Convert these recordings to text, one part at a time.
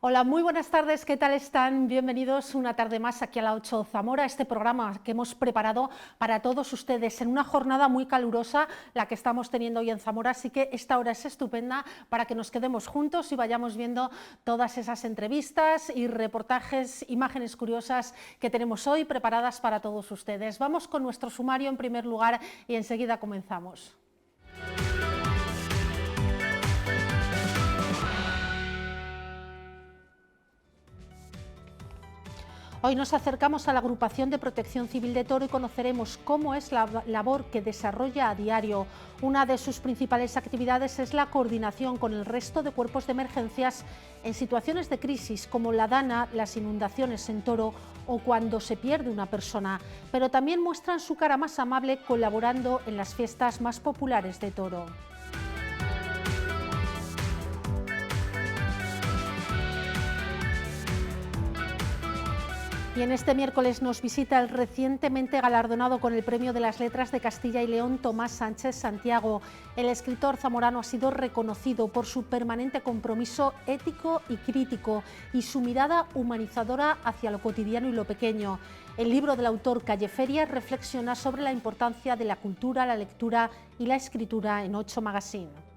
Hola, muy buenas tardes, ¿qué tal están? Bienvenidos una tarde más aquí a la 8 Zamora, este programa que hemos preparado para todos ustedes en una jornada muy calurosa, la que estamos teniendo hoy en Zamora, así que esta hora es estupenda para que nos quedemos juntos y vayamos viendo todas esas entrevistas y reportajes, imágenes curiosas que tenemos hoy preparadas para todos ustedes. Vamos con nuestro sumario en primer lugar y enseguida comenzamos. Hoy nos acercamos a la Agrupación de Protección Civil de Toro y conoceremos cómo es la labor que desarrolla a diario. Una de sus principales actividades es la coordinación con el resto de cuerpos de emergencias en situaciones de crisis como la dana, las inundaciones en Toro o cuando se pierde una persona. Pero también muestran su cara más amable colaborando en las fiestas más populares de Toro. Y en este miércoles nos visita el recientemente galardonado con el Premio de las Letras de Castilla y León, Tomás Sánchez Santiago. El escritor zamorano ha sido reconocido por su permanente compromiso ético y crítico y su mirada humanizadora hacia lo cotidiano y lo pequeño. El libro del autor Calleferia reflexiona sobre la importancia de la cultura, la lectura y la escritura en 8 Magazine.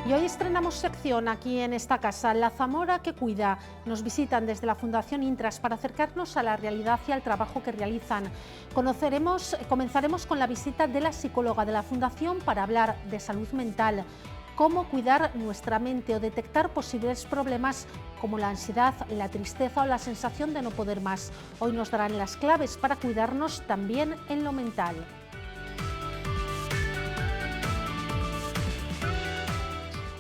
Y hoy estrenamos sección aquí en esta casa, La Zamora que cuida. Nos visitan desde la Fundación Intras para acercarnos a la realidad y al trabajo que realizan. Comenzaremos con la visita de la psicóloga de la Fundación para hablar de salud mental, cómo cuidar nuestra mente o detectar posibles problemas como la ansiedad, la tristeza o la sensación de no poder más. Hoy nos darán las claves para cuidarnos también en lo mental.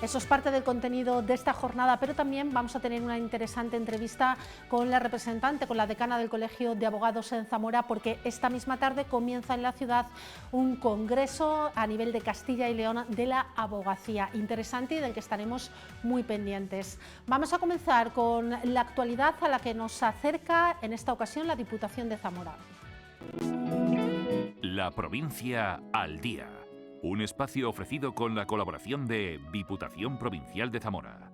Eso es parte del contenido de esta jornada, pero también vamos a tener una interesante entrevista con la representante, con la decana del Colegio de Abogados en Zamora, porque esta misma tarde comienza en la ciudad un congreso a nivel de Castilla y León de la abogacía, interesante y del que estaremos muy pendientes. Vamos a comenzar con la actualidad a la que nos acerca en esta ocasión la Diputación de Zamora. La provincia al día. Un espacio ofrecido con la colaboración de Diputación Provincial de Zamora.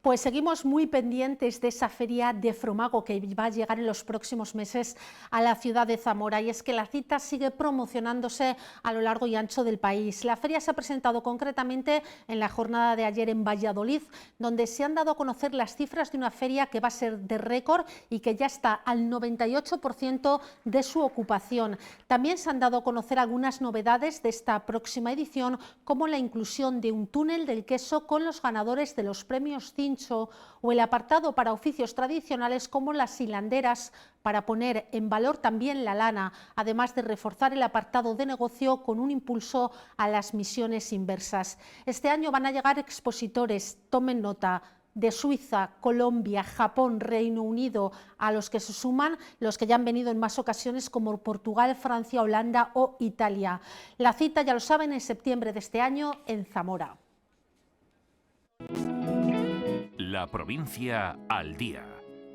Pues seguimos muy pendientes de esa feria de Fromago que va a llegar en los próximos meses a la ciudad de Zamora, y es que la cita sigue promocionándose a lo largo y ancho del país. La feria se ha presentado concretamente en la jornada de ayer en Valladolid, donde se han dado a conocer las cifras de una feria que va a ser de récord y que ya está al 98% de su ocupación. También se han dado a conocer algunas novedades de esta próxima edición, como la inclusión de un túnel del queso con los ganadores de los premios o el apartado para oficios tradicionales como las hilanderas, para poner en valor también la lana, además de reforzar el apartado de negocio con un impulso a las misiones inversas. Este año van a llegar expositores, tomen nota, de Suiza, Colombia, Japón, Reino Unido, a los que se suman los que ya han venido en más ocasiones como Portugal, Francia, Holanda o Italia. La cita, ya lo saben, en septiembre de este año en Zamora. La provincia al día.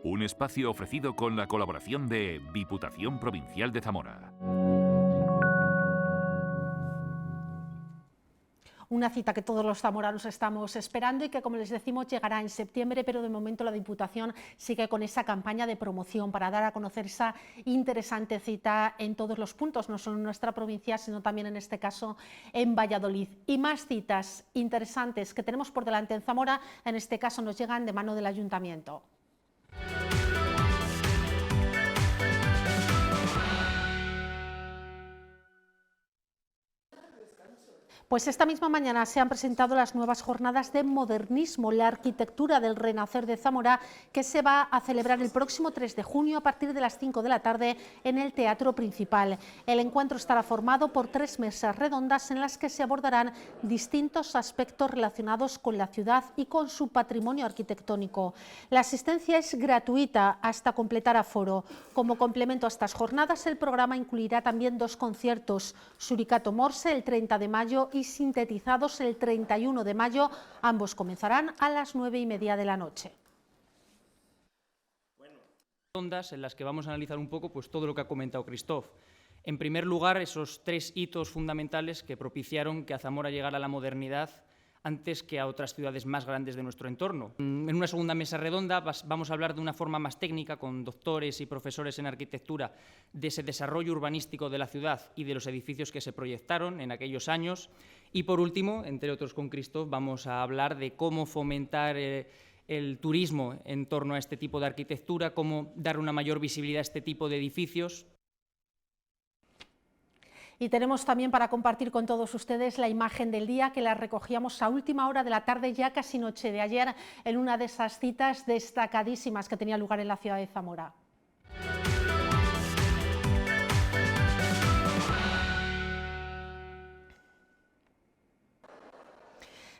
Un espacio ofrecido con la colaboración de Diputación Provincial de Zamora. Una cita que todos los zamoranos estamos esperando y que, como les decimos, llegará en septiembre, pero de momento la Diputación sigue con esa campaña de promoción para dar a conocer esa interesante cita en todos los puntos, no solo en nuestra provincia, sino también en este caso en Valladolid. Y más citas interesantes que tenemos por delante en Zamora, en este caso nos llegan de mano del Ayuntamiento. Pues esta misma mañana se han presentado las nuevas jornadas de modernismo, la arquitectura del renacer de Zamora, que se va a celebrar el próximo 3 de junio a partir de las 5 de la tarde en el Teatro Principal. El encuentro estará formado por 3 mesas redondas en las que se abordarán distintos aspectos relacionados con la ciudad y con su patrimonio arquitectónico. La asistencia es gratuita hasta completar aforo. Como complemento a estas jornadas, el programa incluirá también 2 conciertos, Suricato Morse el 30 de mayo y Sintetizados el 31 de mayo, ambos comenzarán a las 9:30 de la noche. Ondas en las que vamos a analizar un poco pues todo lo que ha comentado Christoph. En primer lugar, esos 3 hitos fundamentales que propiciaron que a Zamora llegara a la modernidad antes que a otras ciudades más grandes de nuestro entorno. En una segunda mesa redonda vamos a hablar de una forma más técnica, con doctores y profesores en arquitectura, de ese desarrollo urbanístico de la ciudad y de los edificios que se proyectaron en aquellos años. Y por último, entre otros con Cristo, vamos a hablar de cómo fomentar el turismo en torno a este tipo de arquitectura, cómo dar una mayor visibilidad a este tipo de edificios. Y tenemos también para compartir con todos ustedes la imagen del día, que la recogíamos a última hora de la tarde, ya casi noche de ayer, en una de esas citas destacadísimas que tenía lugar en la ciudad de Zamora.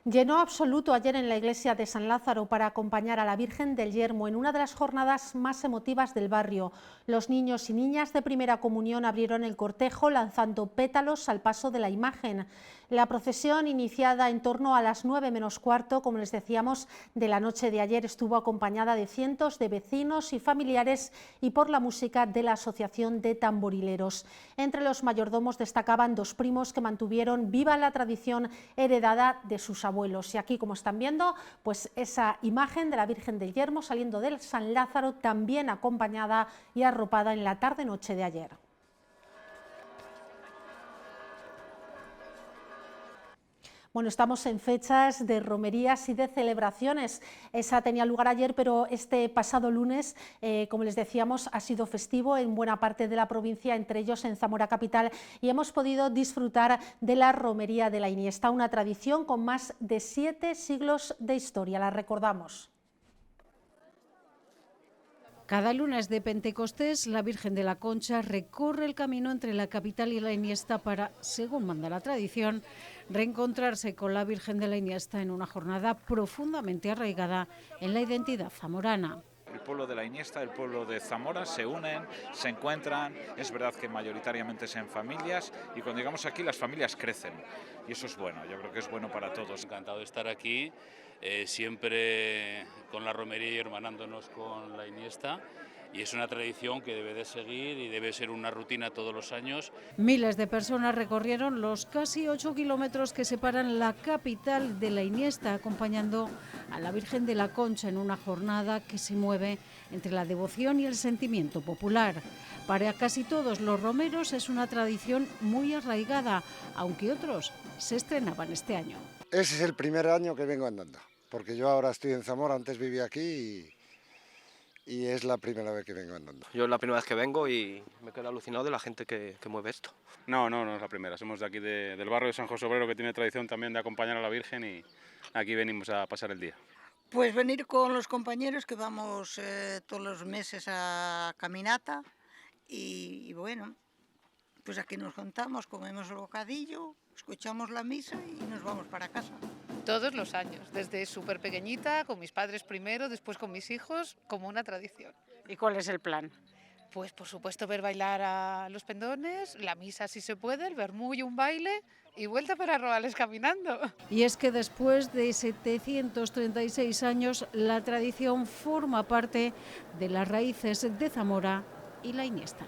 Lleno absoluto ayer en la iglesia de San Lázaro para acompañar a la Virgen del Yermo en una de las jornadas más emotivas del barrio. Los niños y niñas de primera comunión abrieron el cortejo lanzando pétalos al paso de la imagen. La procesión, iniciada en torno a las 9 menos cuarto, como les decíamos, de la noche de ayer, estuvo acompañada de cientos de vecinos y familiares y por la música de la Asociación de Tamborileros. Entre los mayordomos destacaban 2 primos que mantuvieron viva la tradición heredada de sus abuelos. Y aquí, como están viendo, pues esa imagen de la Virgen del Yermo saliendo del San Lázaro, también acompañada y arropada en la tarde-noche de ayer. Bueno, estamos en fechas de romerías y de celebraciones. Esa tenía lugar ayer, pero este pasado lunes, como les decíamos, ha sido festivo en buena parte de la provincia, entre ellos en Zamora capital, y hemos podido disfrutar de la romería de la Iniesta, una tradición con más de 7 siglos de historia. La recordamos. Cada lunes de Pentecostés, la Virgen de la Concha recorre el camino entre la capital y la Iniesta para, según manda la tradición, reencontrarse con la Virgen de la Iniesta en una jornada profundamente arraigada en la identidad zamorana. El pueblo de la Iniesta, el pueblo de Zamora se unen, se encuentran, es verdad que mayoritariamente es en familias, y cuando llegamos aquí las familias crecen y eso es bueno, yo creo que es bueno para todos. Encantado de estar aquí, siempre con la romería y hermanándonos con la Iniesta, y es una tradición que debe de seguir y debe ser una rutina todos los años. Miles de personas recorrieron los casi 8 kilómetros que separan la capital de la Iniesta, acompañando a la Virgen de la Concha en una jornada que se mueve entre la devoción y el sentimiento popular. Para casi todos los romeros es una tradición muy arraigada, aunque otros se estrenaban este año. Ese es el primer año que vengo andando, porque yo ahora estoy en Zamora, antes vivía aquí y es la primera vez que vengo andando. Yo es la primera vez que vengo y me quedo alucinado de la gente que mueve esto. No es la primera, somos de aquí del barrio de San José Obrero, que tiene tradición también de acompañar a la Virgen, y aquí venimos a pasar el día. Pues venir con los compañeros que vamos todos los meses a caminata y bueno, pues aquí nos juntamos, comemos el bocadillo, escuchamos la misa y nos vamos para casa. Todos los años, desde súper pequeñita, con mis padres primero, después con mis hijos, como una tradición. ¿Y cuál es el plan? Pues por supuesto ver bailar a los pendones, la misa si se puede, el vermú y un baile y vuelta para Roales caminando. Y es que después de 736 años, la tradición forma parte de las raíces de Zamora y la Iniesta.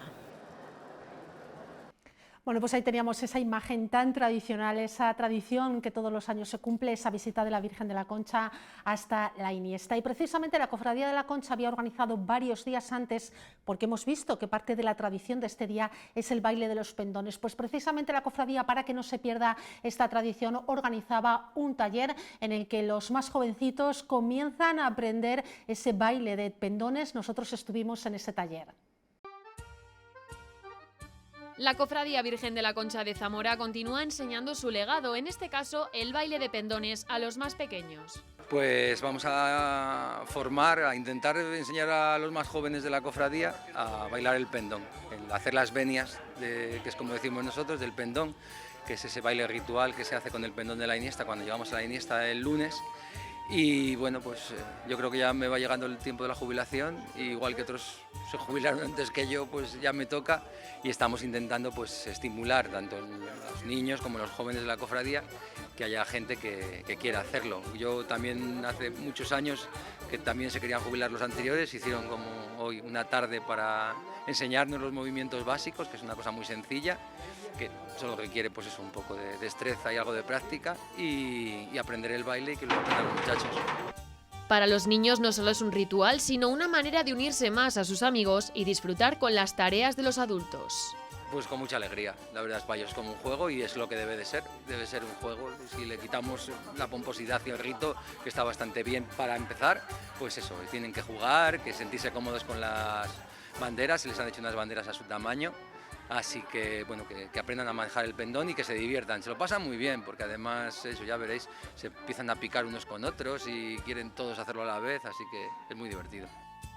Bueno, pues ahí teníamos esa imagen tan tradicional, esa tradición que todos los años se cumple, esa visita de la Virgen de la Concha hasta la Iniesta. Y precisamente la Cofradía de la Concha había organizado varios días antes, porque hemos visto que parte de la tradición de este día es el baile de los pendones. Pues precisamente la Cofradía, para que no se pierda esta tradición, organizaba un taller en el que los más jovencitos comienzan a aprender ese baile de pendones. Nosotros estuvimos en ese taller. La Cofradía Virgen de la Concha de Zamora continúa enseñando su legado, en este caso el baile de pendones a los más pequeños. Pues vamos a intentar enseñar a los más jóvenes de la cofradía a bailar el pendón, hacer las venias, que es como decimos nosotros, del pendón, que es ese baile ritual que se hace con el pendón de la Iniesta cuando llegamos a la Iniesta el lunes. Y bueno, pues yo creo que ya me va llegando el tiempo de la jubilación, igual que otros se jubilaron antes que yo, pues ya me toca, y estamos intentando pues estimular tanto los niños como los jóvenes de la cofradía que haya gente que quiera hacerlo. Yo también hace muchos años que también se querían jubilar los anteriores, hicieron como hoy una tarde para enseñarnos los movimientos básicos, que es una cosa muy sencilla, que solo requiere pues eso, un poco de destreza y algo de práctica y aprender el baile y que lo aprendan los muchachos. Para los niños no solo es un ritual, sino una manera de unirse más a sus amigos y disfrutar con las tareas de los adultos. Pues con mucha alegría, la verdad es para ellos como un juego y es lo que debe de ser un juego. Si le quitamos la pomposidad y el rito, que está bastante bien para empezar, pues eso, tienen que jugar, que sentirse cómodos con las banderas, se les han hecho unas banderas a su tamaño, así que bueno, que aprendan a manejar el pendón y que se diviertan, se lo pasan muy bien, porque además, eso ya veréis, se empiezan a picar unos con otros y quieren todos hacerlo a la vez, así que es muy divertido.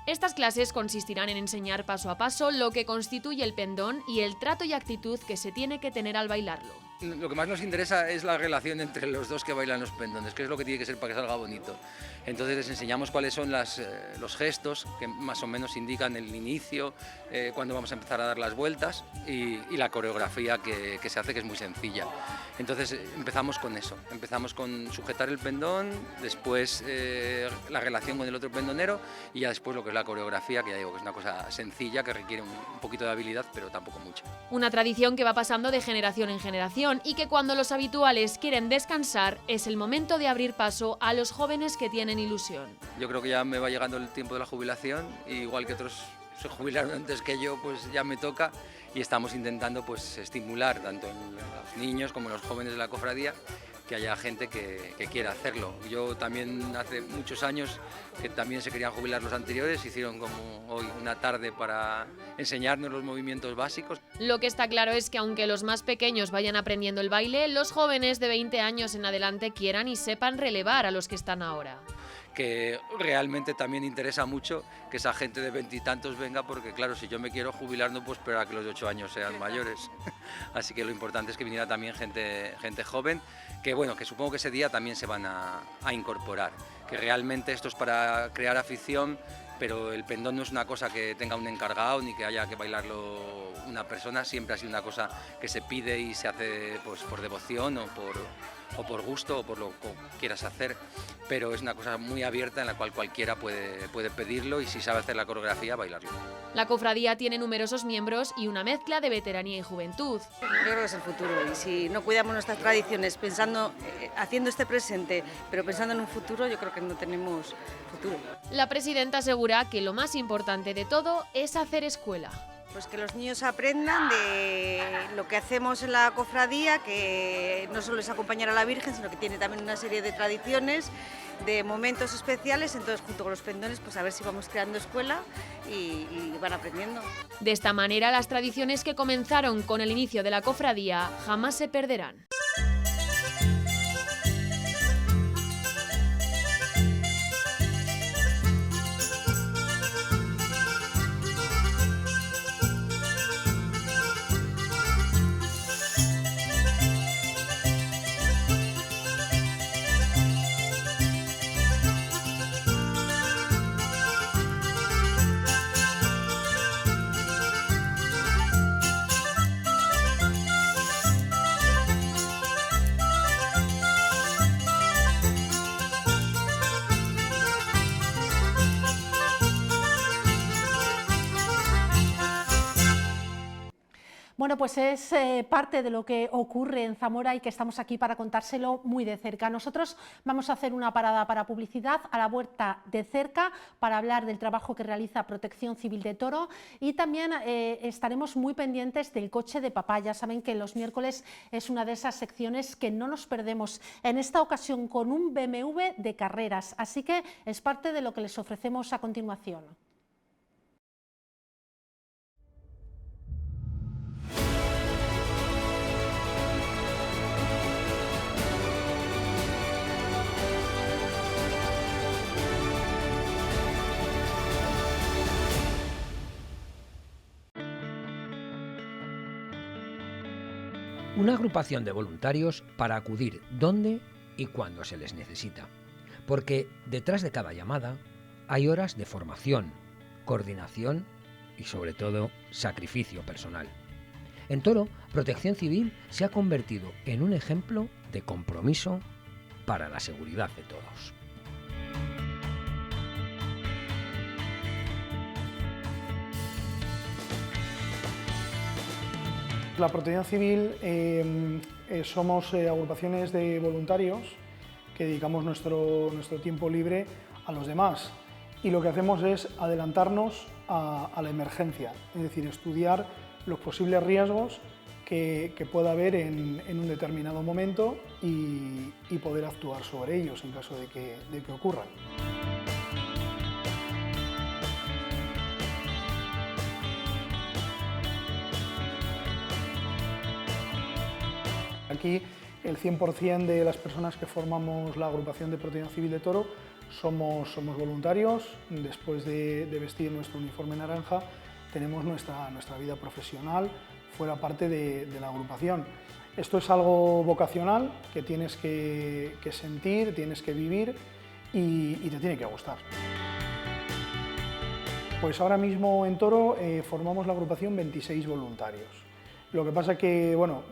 Estas clases consistirán en enseñar paso a paso lo que constituye el pendón y el trato y actitud que se tiene que tener al bailarlo. Lo que más nos interesa es la relación entre los dos que bailan los pendones, que es lo que tiene que ser para que salga bonito. Entonces les enseñamos cuáles son los gestos que más o menos indican el inicio, cuándo vamos a empezar a dar las vueltas y la coreografía que se hace, que es muy sencilla. Entonces empezamos con eso, empezamos con sujetar el pendón, después la relación con el otro pendonero y ya después lo que es la coreografía, que ya digo que es una cosa sencilla que requiere un poquito de habilidad, pero tampoco mucho. Una tradición que va pasando de generación en generación y que cuando los habituales quieren descansar es el momento de abrir paso a los jóvenes que tienen ilusión. Yo creo que ya me va llegando el tiempo de la jubilación, y igual que otros se jubilaron antes que yo, pues ya me toca y estamos intentando pues estimular tanto en los niños como en los jóvenes de la cofradía que haya gente que quiera hacerlo. Yo también hace muchos años que también se querían jubilar los anteriores, hicieron como hoy una tarde para enseñarnos los movimientos básicos. Lo que está claro es que aunque los más pequeños vayan aprendiendo el baile, los jóvenes de 20 años en adelante quieran y sepan relevar a los que están ahora. Que realmente también interesa mucho que esa gente de 20 y tantos venga, porque claro, si yo me quiero jubilar no puedo esperar a que los de 8 años sean mayores. Así que lo importante es que viniera también gente joven, que bueno, que supongo que ese día también se van a incorporar, que realmente esto es para crear afición, pero el pendón no es una cosa que tenga un encargado ni que haya que bailarlo una persona, siempre ha sido una cosa que se pide y se hace pues por devoción o por gusto o por lo que quieras hacer, pero es una cosa muy abierta en la cual cualquiera puede pedirlo y si sabe hacer la coreografía, bailarlo. La cofradía tiene numerosos miembros y una mezcla de veteranía y juventud. Yo creo que es el futuro y si no cuidamos nuestras tradiciones pensando, haciendo este presente, pero pensando en un futuro, yo creo que no tenemos futuro. La presidenta asegura que lo más importante de todo es hacer escuela. Pues que los niños aprendan de lo que hacemos en la cofradía, que no solo es acompañar a la Virgen, sino que tiene también una serie de tradiciones, de momentos especiales, entonces junto con los pendones pues a ver si vamos creando escuela y van aprendiendo. De esta manera las tradiciones que comenzaron con el inicio de la cofradía jamás se perderán. Bueno, pues es parte de lo que ocurre en Zamora y que estamos aquí para contárselo muy de cerca. Nosotros vamos a hacer una parada para publicidad a la vuelta de cerca para hablar del trabajo que realiza Protección Civil de Toro y también estaremos muy pendientes del coche de papá. Ya saben que los miércoles es una de esas secciones que no nos perdemos, en esta ocasión con un BMW de carreras, así que es parte de lo que les ofrecemos a continuación. Una agrupación de voluntarios para acudir donde y cuando se les necesita, porque detrás de cada llamada hay horas de formación, coordinación y sobre todo sacrificio personal. En Toro, Protección Civil se ha convertido en un ejemplo de compromiso para la seguridad de todos. La Protección Civil somos agrupaciones de voluntarios que dedicamos nuestro tiempo libre a los demás, y lo que hacemos es adelantarnos a la emergencia, es decir, estudiar los posibles riesgos que pueda haber en un determinado momento y poder actuar sobre ellos en caso de que ocurran. Aquí el 100% de las personas que formamos la agrupación de Protección Civil de Toro somos voluntarios. Después de vestir nuestro uniforme naranja, tenemos nuestra vida profesional fuera parte de la agrupación. Esto es algo vocacional que tienes que sentir, tienes que vivir y te tiene que gustar. Pues ahora mismo en Toro formamos la agrupación 26 voluntarios. Lo que pasa que, bueno,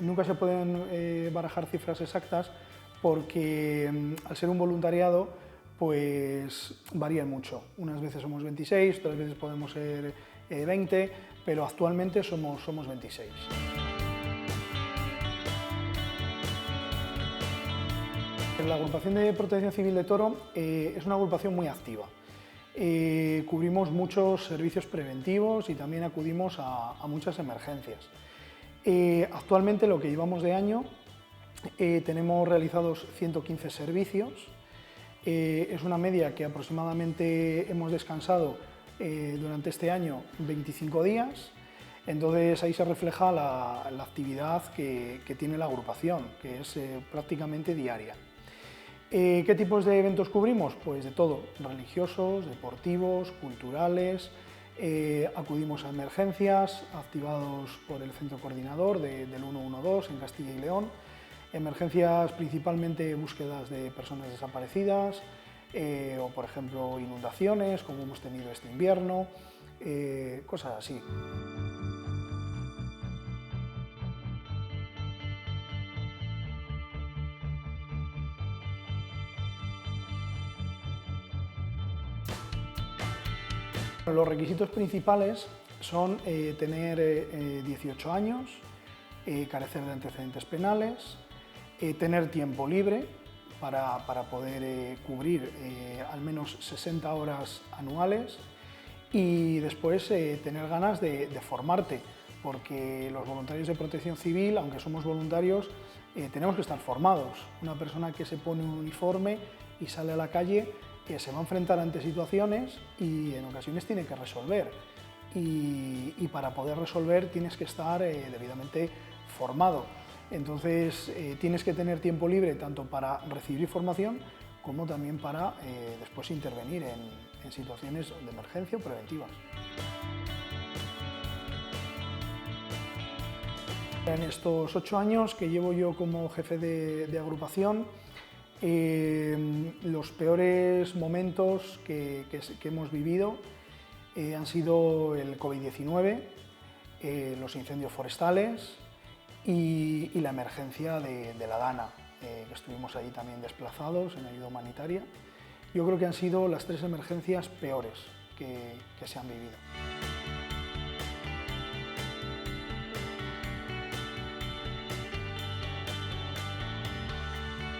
nunca se pueden barajar cifras exactas porque al ser un voluntariado, pues varían mucho. Unas veces somos 26, otras veces podemos ser 20, pero actualmente somos 26. La agrupación de Protección Civil de Toro es una agrupación muy activa. Cubrimos muchos servicios preventivos y también acudimos a muchas emergencias. Actualmente, lo que llevamos de año, tenemos realizados 115 servicios. Es una media que aproximadamente hemos descansado durante este año 25 días. Entonces ahí se refleja la actividad que tiene la agrupación, que es prácticamente diaria. ¿Qué tipos de eventos cubrimos? Pues de todo, religiosos, deportivos, culturales. Acudimos a emergencias activados por el centro coordinador del 112 en Castilla y León. Emergencias principalmente búsquedas de personas desaparecidas o, por ejemplo, inundaciones, como hemos tenido este invierno, cosas así. Los requisitos principales son tener 18 años, carecer de antecedentes penales, tener tiempo libre para poder cubrir al menos 60 horas anuales y después tener ganas de formarte, porque los voluntarios de Protección Civil, aunque somos voluntarios, tenemos que estar formados. Una persona que se pone un uniforme y sale a la calle se va a enfrentar ante situaciones y en ocasiones tiene que resolver. Y para poder resolver tienes que estar debidamente formado. Entonces tienes que tener tiempo libre tanto para recibir formación como también para después intervenir en situaciones de emergencia o preventivas. En estos 8 años que llevo yo como jefe de agrupación, los peores momentos que hemos vivido han sido el COVID-19, los incendios forestales y la emergencia de la Dana, que estuvimos ahí también desplazados en ayuda humanitaria. Yo creo que han sido las 3 emergencias peores que se han vivido.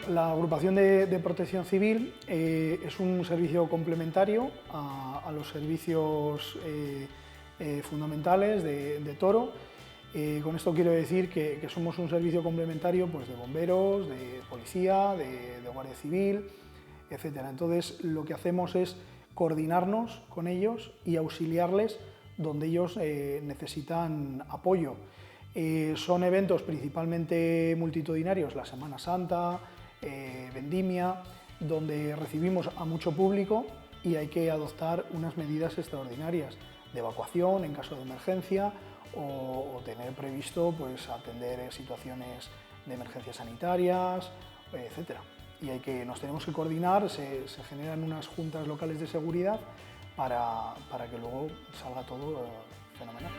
La agrupación de Protección Civil es un servicio complementario a los servicios fundamentales de Toro. Con esto quiero decir que somos un servicio complementario pues, de bomberos, de policía, de guardia civil, etc. Entonces lo que hacemos es coordinarnos con ellos y auxiliarles donde ellos necesitan apoyo. Son eventos principalmente multitudinarios, la Semana Santa, vendimia, donde recibimos a mucho público y hay que adoptar unas medidas extraordinarias de evacuación en caso de emergencia o tener previsto pues, atender situaciones de emergencias sanitarias, etc. Y nos tenemos que coordinar, se generan unas juntas locales de seguridad para que luego salga todo fenomenal.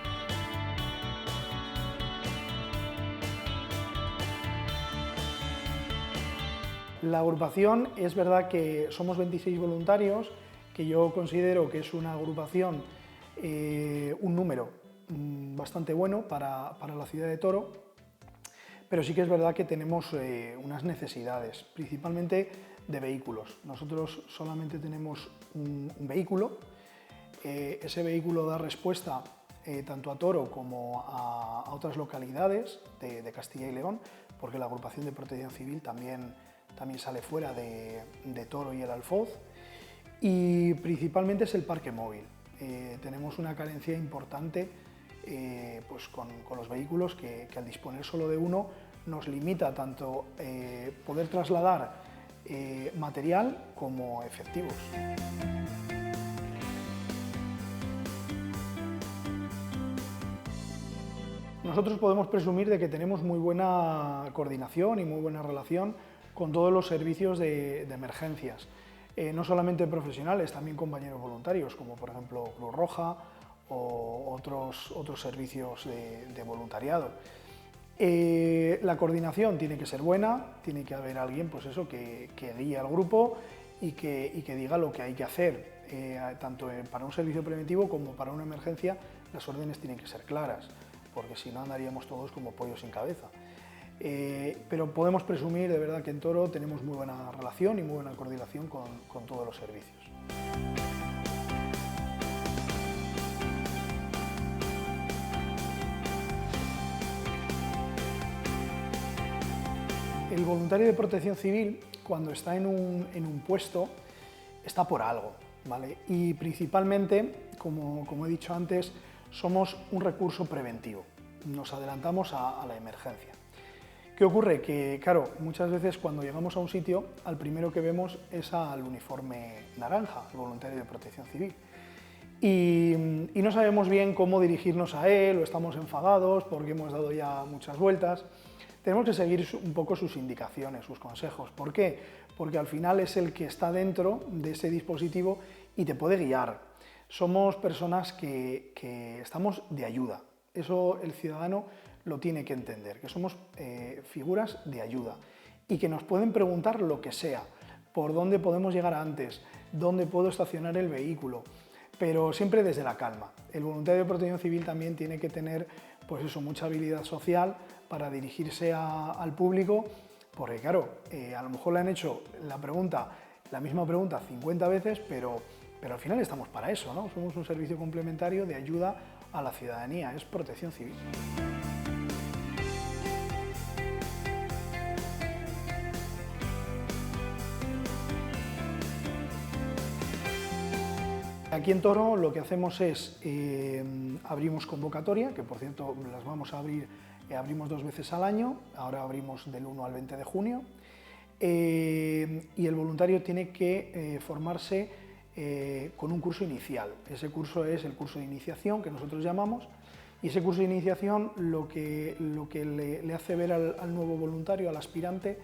La agrupación, es verdad que somos 26 voluntarios, que yo considero que es una agrupación, un número bastante bueno para la ciudad de Toro, pero sí que es verdad que tenemos unas necesidades, principalmente de vehículos. Nosotros solamente tenemos un vehículo, ese vehículo da respuesta tanto a Toro como a otras localidades de Castilla y León, porque la agrupación de protección civil también sale fuera de Toro y el Alfoz, y principalmente es el parque móvil. Tenemos una carencia importante pues con los vehículos que al disponer solo de uno nos limita tanto poder trasladar material como efectivos. Nosotros podemos presumir de que tenemos muy buena coordinación y muy buena relación con todos los servicios de emergencias, no solamente profesionales, también compañeros voluntarios, como por ejemplo Cruz Roja o otros servicios de voluntariado. La coordinación tiene que ser buena, tiene que haber alguien pues eso, que guíe al grupo y que diga lo que hay que hacer. Tanto para un servicio preventivo como para una emergencia las órdenes tienen que ser claras, porque si no andaríamos todos como pollos sin cabeza. Pero podemos presumir de verdad que en Toro tenemos muy buena relación y muy buena coordinación con todos los servicios. El voluntario de protección civil, cuando está en un puesto, está por algo, ¿vale? Y principalmente, como he dicho antes, somos un recurso preventivo, nos adelantamos a la emergencia. ¿Qué ocurre? Que, claro, muchas veces cuando llegamos a un sitio, al primero que vemos es al uniforme naranja, el voluntario de protección civil. Y no sabemos bien cómo dirigirnos a él, o estamos enfadados porque hemos dado ya muchas vueltas. Tenemos que seguir un poco sus indicaciones, sus consejos. ¿Por qué? Porque al final es el que está dentro de ese dispositivo y te puede guiar. Somos personas que estamos de ayuda. Eso el ciudadano lo tiene que entender, que somos figuras de ayuda y que nos pueden preguntar lo que sea, por dónde podemos llegar antes, dónde puedo estacionar el vehículo, pero siempre desde la calma. El voluntario de protección civil también tiene que tener pues eso, mucha habilidad social para dirigirse al público, porque claro, a lo mejor le han hecho la misma pregunta 50 veces, pero al final estamos para eso, ¿no? Somos un servicio complementario de ayuda a la ciudadanía, es protección civil. Aquí en Toro lo que hacemos es, abrimos convocatoria, que por cierto las vamos a abrir, abrimos 2 veces al año, ahora abrimos del 1 al 20 de junio, y el voluntario tiene que formarse con un curso inicial. Ese curso es el curso de iniciación, que nosotros llamamos, y ese curso de iniciación lo que le hace ver al nuevo voluntario, al aspirante,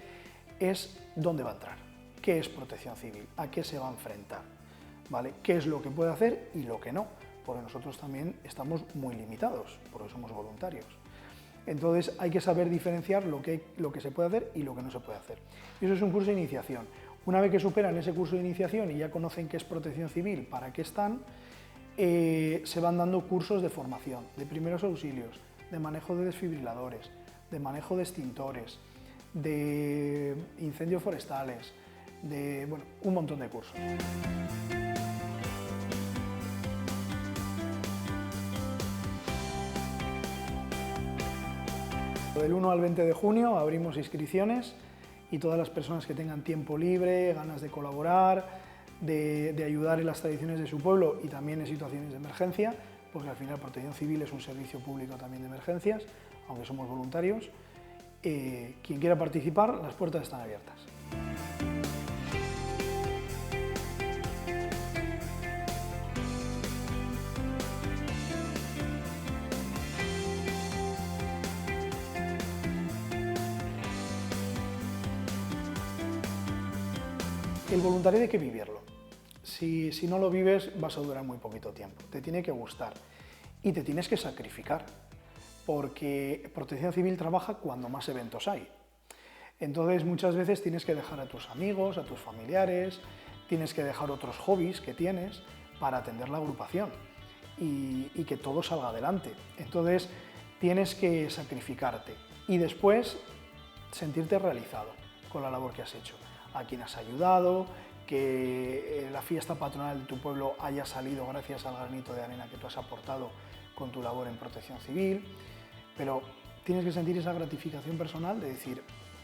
es dónde va a entrar, qué es protección civil, a qué se va a enfrentar, ¿vale? Qué es lo que puede hacer y lo que no, porque nosotros también estamos muy limitados, porque somos voluntarios. Entonces hay que saber diferenciar lo que se puede hacer y lo que no se puede hacer. Y eso es un curso de iniciación. Una vez que superan ese curso de iniciación y ya conocen qué es protección civil, para qué están, se van dando cursos de formación, de primeros auxilios, de manejo de desfibriladores, de manejo de extintores, de incendios forestales, de bueno, un montón de cursos. Del 1 al 20 de junio abrimos inscripciones y todas las personas que tengan tiempo libre, ganas de colaborar, de ayudar en las tradiciones de su pueblo y también en situaciones de emergencia, porque al final Protección Civil es un servicio público también de emergencias, aunque somos voluntarios. Quien quiera participar, las puertas están abiertas. El voluntariado hay que vivirlo. Si no lo vives vas a durar muy poquito tiempo. Te tiene que gustar y te tienes que sacrificar, porque Protección Civil trabaja cuando más eventos hay. Entonces muchas veces tienes que dejar a tus amigos, a tus familiares, tienes que dejar otros hobbies que tienes para atender la agrupación y que todo salga adelante. Entonces tienes que sacrificarte y después sentirte realizado con la labor que has hecho, a quien has ayudado, que la fiesta patronal de tu pueblo haya salido gracias al granito de arena que tú has aportado con tu labor en Protección Civil, pero tienes que sentir esa gratificación personal de decir,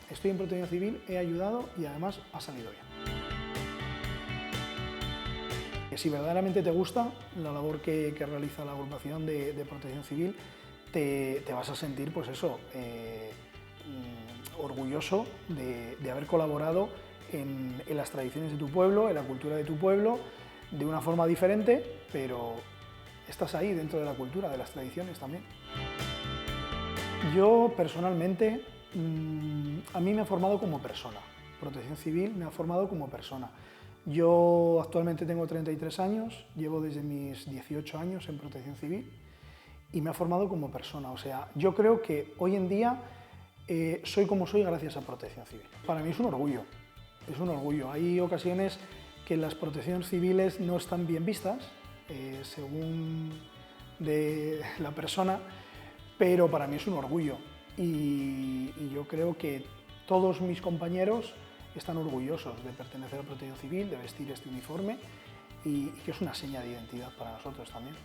estoy en Protección Civil, he ayudado y además ha salido bien. Si verdaderamente te gusta la labor que realiza la agrupación de Protección Civil, te vas a sentir, pues eso, orgulloso de haber colaborado en las tradiciones de tu pueblo, en la cultura de tu pueblo, de una forma diferente, pero estás ahí dentro de la cultura, de las tradiciones también. Yo personalmente, a mí me ha formado como persona, Protección Civil me ha formado como persona. Yo actualmente tengo 33 años, llevo desde mis 18 años en Protección Civil y me ha formado como persona. O sea, yo creo que hoy en día soy como soy gracias a Protección Civil. Para mí es un orgullo, es un orgullo. Hay ocasiones que las protecciones civiles no están bien vistas, según de la persona, pero para mí es un orgullo y yo creo que todos mis compañeros están orgullosos de pertenecer a Protección Civil, de vestir este uniforme y que es una seña de identidad para nosotros también.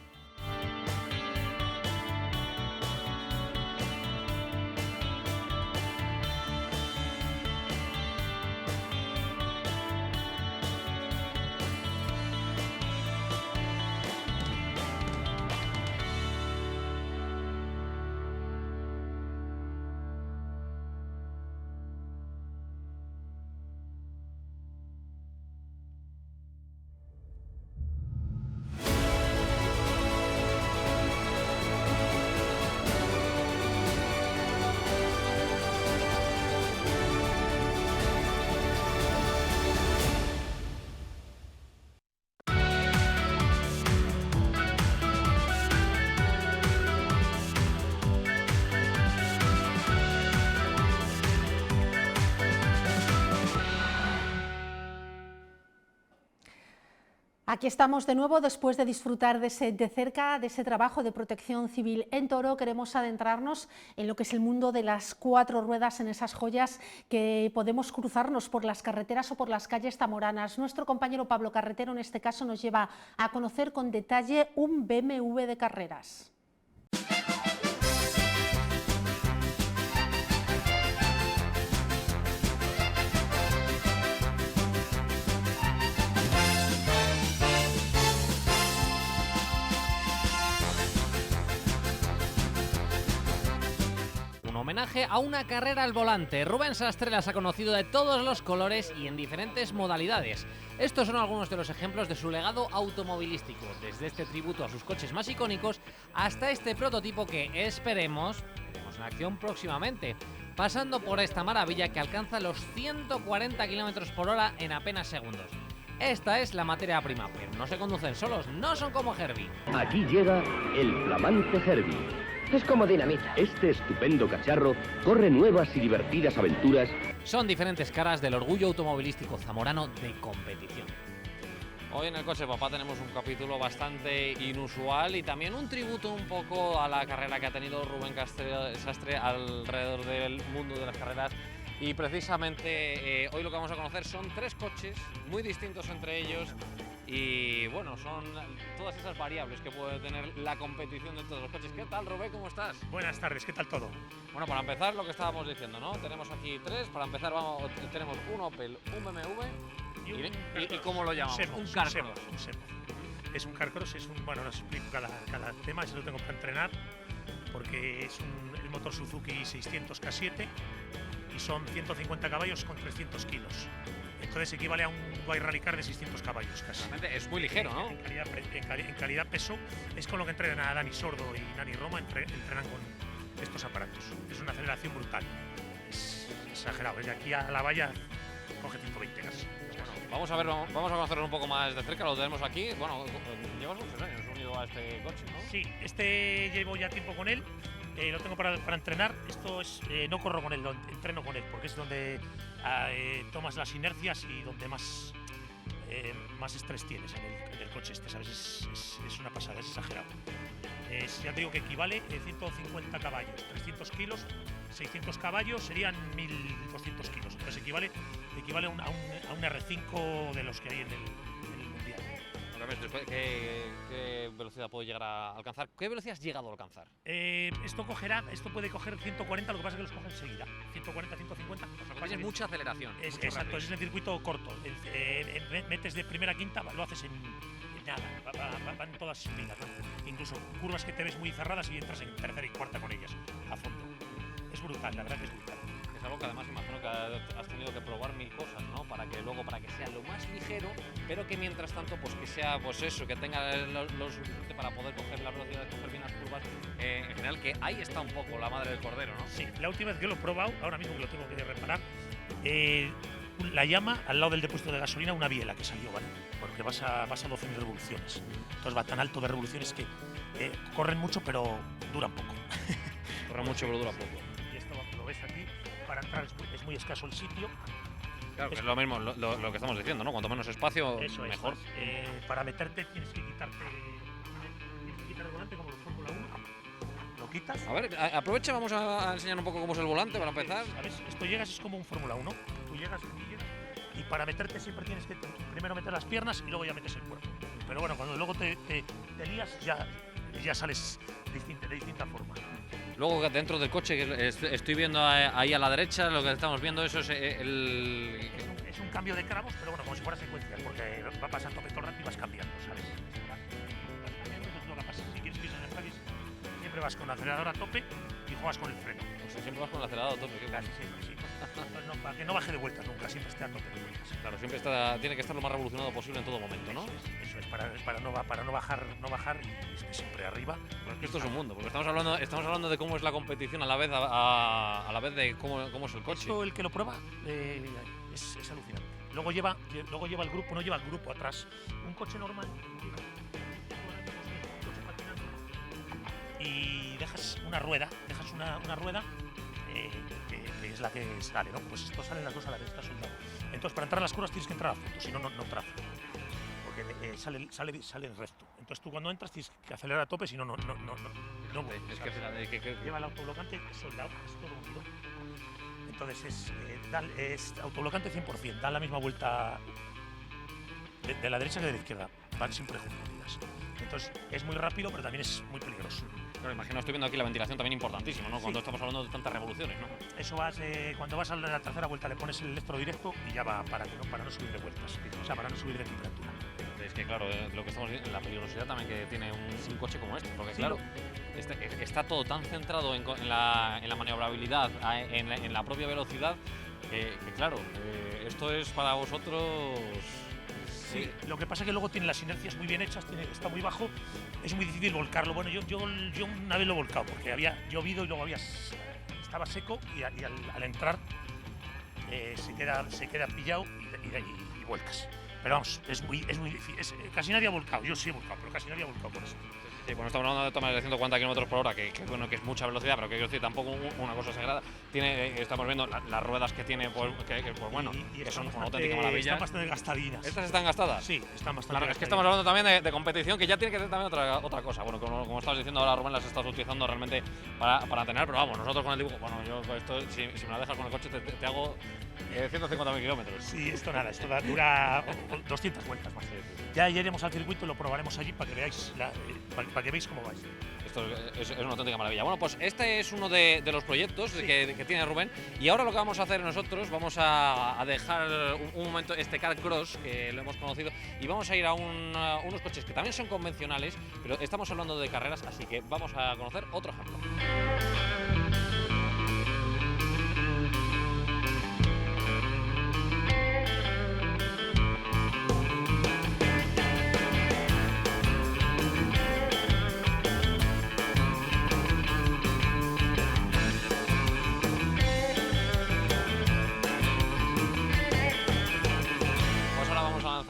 Aquí estamos de nuevo después de disfrutar de cerca de ese trabajo de Protección Civil en Toro. Queremos adentrarnos en lo que es el mundo de las cuatro ruedas, en esas joyas que podemos cruzarnos por las carreteras o por las calles zamoranas. Nuestro compañero Pablo Carretero en este caso nos lleva a conocer con detalle un BMW de carreras. Homenaje a una carrera al volante. Rubén Sastre las ha conocido de todos los colores y en diferentes modalidades. Estos son algunos de los ejemplos de su legado automovilístico, desde este tributo a sus coches más icónicos hasta este prototipo que esperemos veremos en acción próximamente, pasando por esta maravilla que alcanza los 140 km por hora en apenas segundos. Esta es la materia prima, pero no se conducen solos, no son como Herbie. Aquí llega el flamante Herbie. Es como dinamita. Este estupendo cacharro corre nuevas y divertidas aventuras. Son diferentes caras del orgullo automovilístico zamorano de competición. Hoy en el Coche Papá tenemos un capítulo bastante inusual y también un tributo un poco a la carrera que ha tenido Rubén Sastre alrededor del mundo de las carreras. Y precisamente hoy lo que vamos a conocer son tres coches muy distintos entre ellos y bueno, son todas esas variables que puede tener la competición de todos los coches. ¿Qué tal, Rubén? ¿Cómo estás? Buenas tardes, ¿qué tal todo? Bueno, para empezar lo que estábamos diciendo, ¿no? Tenemos aquí tres, para empezar tenemos un Opel, un BMW y ¿cómo lo llamamos? Un Carcross. Es un Carcross, bueno, no explico cada tema, se lo tengo para entrenar porque es el motor Suzuki 600 K7 y son 150 caballos con 300 kilos. Entonces equivale a un White Rally Car de 600 caballos casi. Realmente es muy ligero, ¿no? En calidad peso es con lo que entrenan a Dani Sordo y Nani Roma, entrenan con estos aparatos. Es una aceleración brutal. Es exagerado, desde aquí a la valla coge 120 casi. Vamos a ver, vamos a conocerlo un poco más de cerca, lo tenemos aquí. Bueno, llevas muchos años unido a este coche, ¿no? Sí, este llevo ya tiempo con él. lo tengo para entrenar. Esto es, no corro con él, entreno con él, porque es donde tomas las inercias y donde más estrés tienes en el coche este, ¿sabes? Es una pasada, es exagerado. Ya te digo que equivale a 150 caballos, 300 kilos, 600 caballos serían 1200 kilos. Entonces equivale a un R5 de los que hay en el Mundial. ¿Qué velocidad puede llegar a alcanzar? ¿Qué velocidad has llegado a alcanzar? Esto puede coger 140, lo que pasa es que los coge enseguida. 140, 150. O sea, que mucha aceleración. Exacto, es un circuito corto. Metes de primera a quinta, lo haces en nada, van todas speedas, ¿no? Incluso curvas que te ves muy cerradas y entras en tercera y cuarta con ellas, a fondo. Es brutal, la verdad que es brutal. Es algo que además imagino que has tenido que probar mil cosas, ¿no? Para que sea lo más ligero, pero que mientras tanto, pues que sea, pues eso, que tenga los para poder coger la velocidad, coger bien las curvas. En general, que ahí está un poco la madre del cordero, ¿no? Sí, la última vez que lo he probado, ahora mismo que lo tengo que reparar, la llama al lado del depósito de gasolina una biela que salió, ¿vale? Porque vas a 12.000 revoluciones. Entonces va tan alto de revoluciones que corren mucho, pero duran poco. Corren mucho, pero duran poco. Y esto lo ves aquí, para entrar es muy escaso el sitio. Claro, que es lo mismo lo que estamos diciendo, ¿no? Cuanto menos espacio, eso mejor. Para meterte tienes que quitar el volante como los Fórmula 1. Lo quitas. A ver, aprovecha, vamos a enseñar un poco cómo es el volante para empezar. ¿Sabes? Esto es como un Fórmula 1. Tú llegas y para meterte siempre tienes que primero meter las piernas y luego ya metes el cuerpo. Pero bueno, cuando luego te lías ya sales de distinta forma. Luego dentro del coche, estoy viendo ahí a la derecha, lo que estamos viendo, eso es Es un cambio de cramos, pero bueno, como si fuera secuencial, porque va pasando todo el rato y vas cambiando, ¿sabes? Entonces lo que pasa, si quieres pisar en el país, siempre vas con el acelerador a tope y juegas con el freno. O sea, siempre vas con el acelerador a tope, ¿qué casi siempre, sí. Entonces, no, para que no baje de vueltas nunca, siempre esté a tope de vueltas. Claro, siempre tiene que estar lo más revolucionado posible en todo momento, ¿no? Eso es para no bajar y es que siempre arriba. Porque esto es un mundo, porque estamos hablando de cómo es la competición a la vez de cómo es el coche. Esto, el que lo prueba es alucinante. Luego lleva el grupo, no lleva el grupo atrás. Un coche normal y dejas una rueda que es la que sale, ¿no? Pues esto salen las dos a la vez, está soldado. Entonces para entrar en las curvas tienes que entrar a fondo, si no, no entra a fondo. Porque sale el resto. Entonces tú cuando entras tienes que acelerar a tope, si no vuelves. Es que lleva el autoblocante soldado, es todo unido. Entonces es autoblocante 100%, dan la misma vuelta de la derecha que de la izquierda, van siempre juntas. Entonces es muy rápido, pero también es muy peligroso. Claro, imagino, estoy viendo aquí la ventilación también importantísima, ¿no? Cuando estamos hablando de tantas revoluciones, ¿no? Eso cuando vas a la tercera vuelta le pones el electro directo y ya va para no subir de vueltas, o sea, para no subir de temperatura. Es que claro, lo que estamos viendo, la peligrosidad también que tiene un coche como este, porque claro, está todo tan centrado en la maniobrabilidad, en la propia velocidad, que claro, esto es para vosotros. Sí, lo que pasa es que luego tiene las inercias muy bien hechas, está muy bajo, es muy difícil volcarlo. Bueno, yo una vez lo he volcado porque había llovido y luego estaba seco y al entrar se queda pillado y vuelcas. Pero vamos, es muy difícil. Casi nadie ha volcado, yo sí he volcado, pero casi nadie ha volcado por eso. Sí, bueno, estamos hablando de tomas de 140 km/h, que bueno, que es mucha velocidad, pero que quiero decir, tampoco una cosa sagrada. Estamos viendo las ruedas que tiene, pues bueno, que son una auténtica maravilla. Están bastante gastadinas. ¿Estas están gastadas? Sí, están bastante claro, es que estamos hablando también de competición, que ya tiene que ser también otra cosa. Bueno, como estabas diciendo ahora, Rubén, las estás utilizando realmente para tener, pero vamos, nosotros con el dibujo, bueno, yo esto, si me la dejas con el coche, te hago 150.000 kilómetros. Sí, esto dura 200 vueltas más. Ya iremos al circuito y lo probaremos allí para que veáis para que veáis cómo vais. Esto es una auténtica maravilla. Bueno, pues este es uno de los proyectos que tiene Rubén, y ahora lo que vamos a hacer nosotros, vamos a dejar un momento este Car Cross, que lo hemos conocido, y vamos a ir a unos coches que también son convencionales, pero estamos hablando de carreras, así que vamos a conocer otro ejemplo.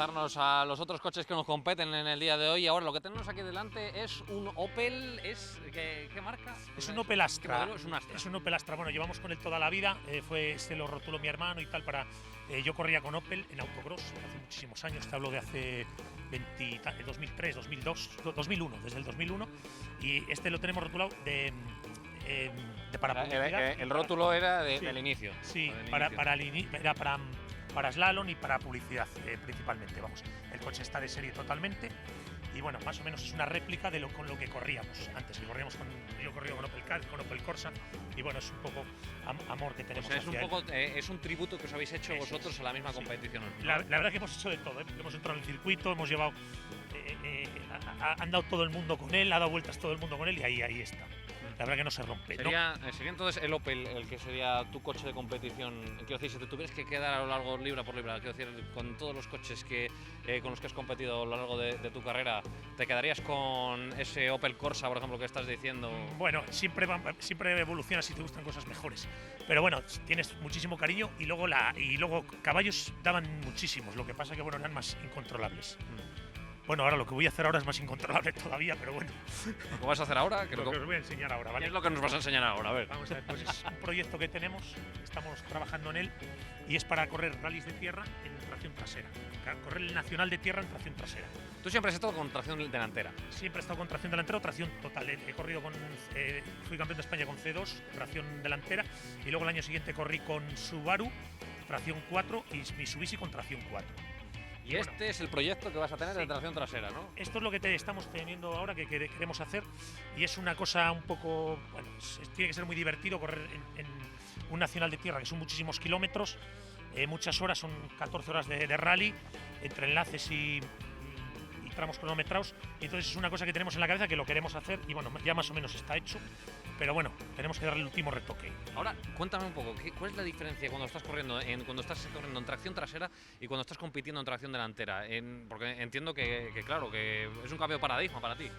presentarnos a los otros coches que nos competen en el día de hoy. Ahora lo que tenemos aquí delante es un Opel, ¿qué marca? Es un Opel Astra. Es un Astra. Es un Opel Astra. Bueno, llevamos con él toda la vida. Lo rotuló mi hermano y tal para. Yo corría con Opel en autocross hace muchísimos años. Te hablo de hace 2003, 2002, 2001, desde el 2001. Y lo tenemos rotulado de para publicidad. El rótulo era Sí. del inicio. Sí, del inicio. era para slalom y para publicidad principalmente. Vamos, el coche está de serie totalmente y bueno, más o menos es una réplica de con lo que corríamos antes. Yo corría con Opel Kadett, con Opel Corsa y bueno, es un poco amor que tenemos. O sea, hacia él. es un tributo que os habéis hecho vosotros a la misma competición. ¿No? La verdad que hemos hecho de todo, ¿eh? Hemos entrado en el circuito, hemos llevado, ha andado todo el mundo con él, ha dado vueltas todo el mundo con él y ahí está. La verdad que no se rompe. Sería entonces el Opel el que sería tu coche de competición. Quiero decir, si te tuvieras que quedar a lo largo libra por libra, quiero decir, con todos los coches con los que has competido a lo largo de tu carrera, ¿te quedarías con ese Opel Corsa, por ejemplo, que estás diciendo? Bueno, siempre evolucionas y te gustan cosas mejores. Pero bueno, tienes muchísimo cariño y luego caballos daban muchísimos. Lo que pasa que bueno, eran más incontrolables. Bueno, ahora lo que voy a hacer ahora es más incontrolable todavía, pero bueno. ¿Lo que vas a hacer ahora? Lo que os voy a enseñar ahora, ¿vale? ¿Qué es lo que nos vas a enseñar ahora? A ver. Vamos a ver, pues es un proyecto que tenemos, estamos trabajando en él y es para correr rallies de tierra en tracción trasera. Correr el nacional de tierra en tracción trasera. ¿Tú siempre has estado con tracción delantera? Siempre he estado con tracción delantera o tracción total. He corrido fui campeón de España con C2, tracción delantera, y luego el año siguiente corrí con Subaru, tracción 4 y Mitsubishi con tracción 4. Y este es el proyecto que vas a tener de tracción trasera, ¿no? Esto es lo que estamos teniendo ahora, que queremos hacer, y es una cosa un poco, bueno, tiene que ser muy divertido correr en un nacional de tierra, que son muchísimos kilómetros, muchas horas, son 14 horas de rally, entre enlaces y tramos cronometrados, y entonces es una cosa que tenemos en la cabeza que lo queremos hacer, y bueno, ya más o menos está hecho, pero bueno, tenemos que darle el último retoque. Ahora, cuéntame un poco, ¿cuál es la diferencia cuando estás corriendo en tracción trasera y cuando estás compitiendo en tracción delantera? Porque entiendo que claro, que es un cambio de paradigma para ti.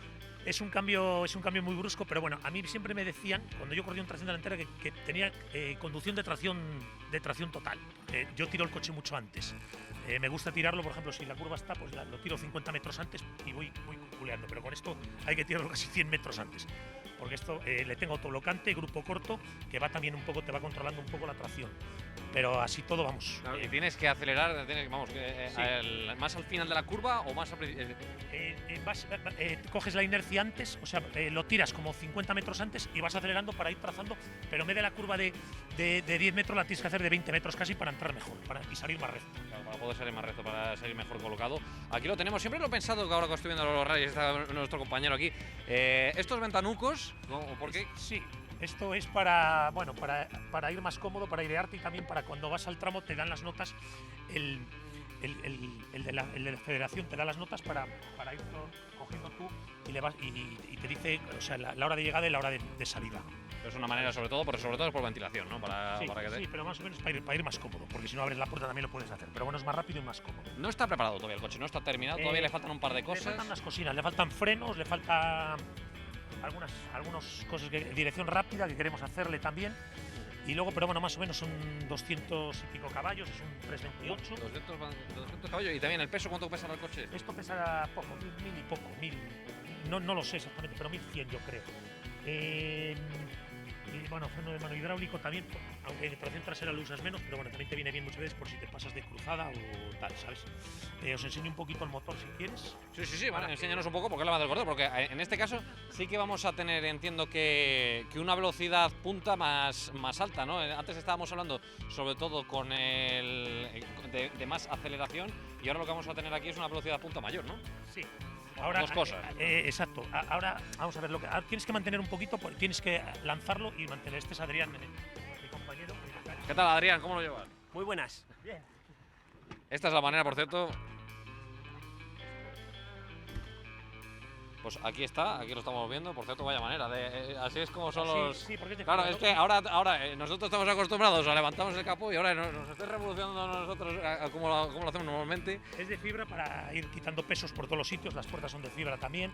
Es un cambio muy brusco, pero bueno, a mí siempre me decían, cuando yo corría en tracción delantera, que tenía conducción de tracción total. Yo tiro el coche mucho antes. Me gusta tirarlo, por ejemplo, si la curva está, pues lo tiro 50 metros antes y voy culeando, pero con esto hay que tirarlo casi 100 metros antes. Porque esto le tengo autoblocante, grupo corto, que va también un poco, te va controlando un poco la tracción. Pero así todo, vamos. Claro, y tienes que acelerar, sí. ¿Más al final de la curva o más coges la inercia antes, o sea, lo tiras como 50 metros antes y vas acelerando para ir trazando, pero en vez de la curva de 10 metros la tienes que hacer de 20 metros casi para entrar mejor y salir más recto. Claro, para poder salir más recto, para salir mejor colocado. Aquí lo tenemos, siempre lo he pensado, que ahora que estoy viendo los rallies, está nuestro compañero aquí. Estos ventanucos, ¿por qué? Sí. Esto es para ir más cómodo, para airearte y también para cuando vas al tramo te dan las notas, el de la federación te da las notas para ir cogiendo tú y te dice, o sea, la hora de llegada y la hora de salida. Es una manera sobre todo es por ventilación, ¿no? Sí, pero más o menos para ir más cómodo, porque si no abres la puerta también lo puedes hacer, pero bueno, es más rápido y más cómodo. No está preparado todavía el coche, no está terminado, todavía le faltan un par de cosas. Le faltan unas cosinas, le faltan frenos, le falta algunas cosas de dirección rápida que queremos hacerle también. Y luego, pero bueno, más o menos son 200 y pico caballos, es un 328. 200 caballos. ¿Y también el peso? ¿Cuánto pesa el coche? Esto pesa poco, 1000 y poco, 1000. No lo sé exactamente, pero 1100 yo creo. Y bueno, freno de mano hidráulico también, aunque en tracción trasera lo usas menos, pero bueno, también te viene bien muchas veces por si te pasas de cruzada o tal, ¿sabes? Os enseño un poquito el motor si quieres. Sí, vale, enséñanos un poco porque es la más del corredor, porque en este caso sí que vamos a tener, entiendo que una velocidad punta más alta, ¿no? Antes estábamos hablando sobre todo con de más aceleración y ahora lo que vamos a tener aquí es una velocidad punta mayor, ¿no? Sí. Ahora, dos cosas. Exacto. Ahora vamos a ver, ahora tienes que mantener un poquito, tienes que lanzarlo y mantener. Este es Adrián, mi compañero. ¿Qué tal, Adrián? ¿Cómo lo llevas? Muy buenas. Bien. Esta es la manera, por cierto. Pues aquí está, aquí lo estamos viendo, por cierto, vaya manera, así es como son los... Sí, porque claro, es que ahora nosotros estamos acostumbrados a levantamos el capó y ahora nos estáis revolucionando nosotros como lo hacemos normalmente. Es de fibra para ir quitando pesos por todos los sitios, las puertas son de fibra también,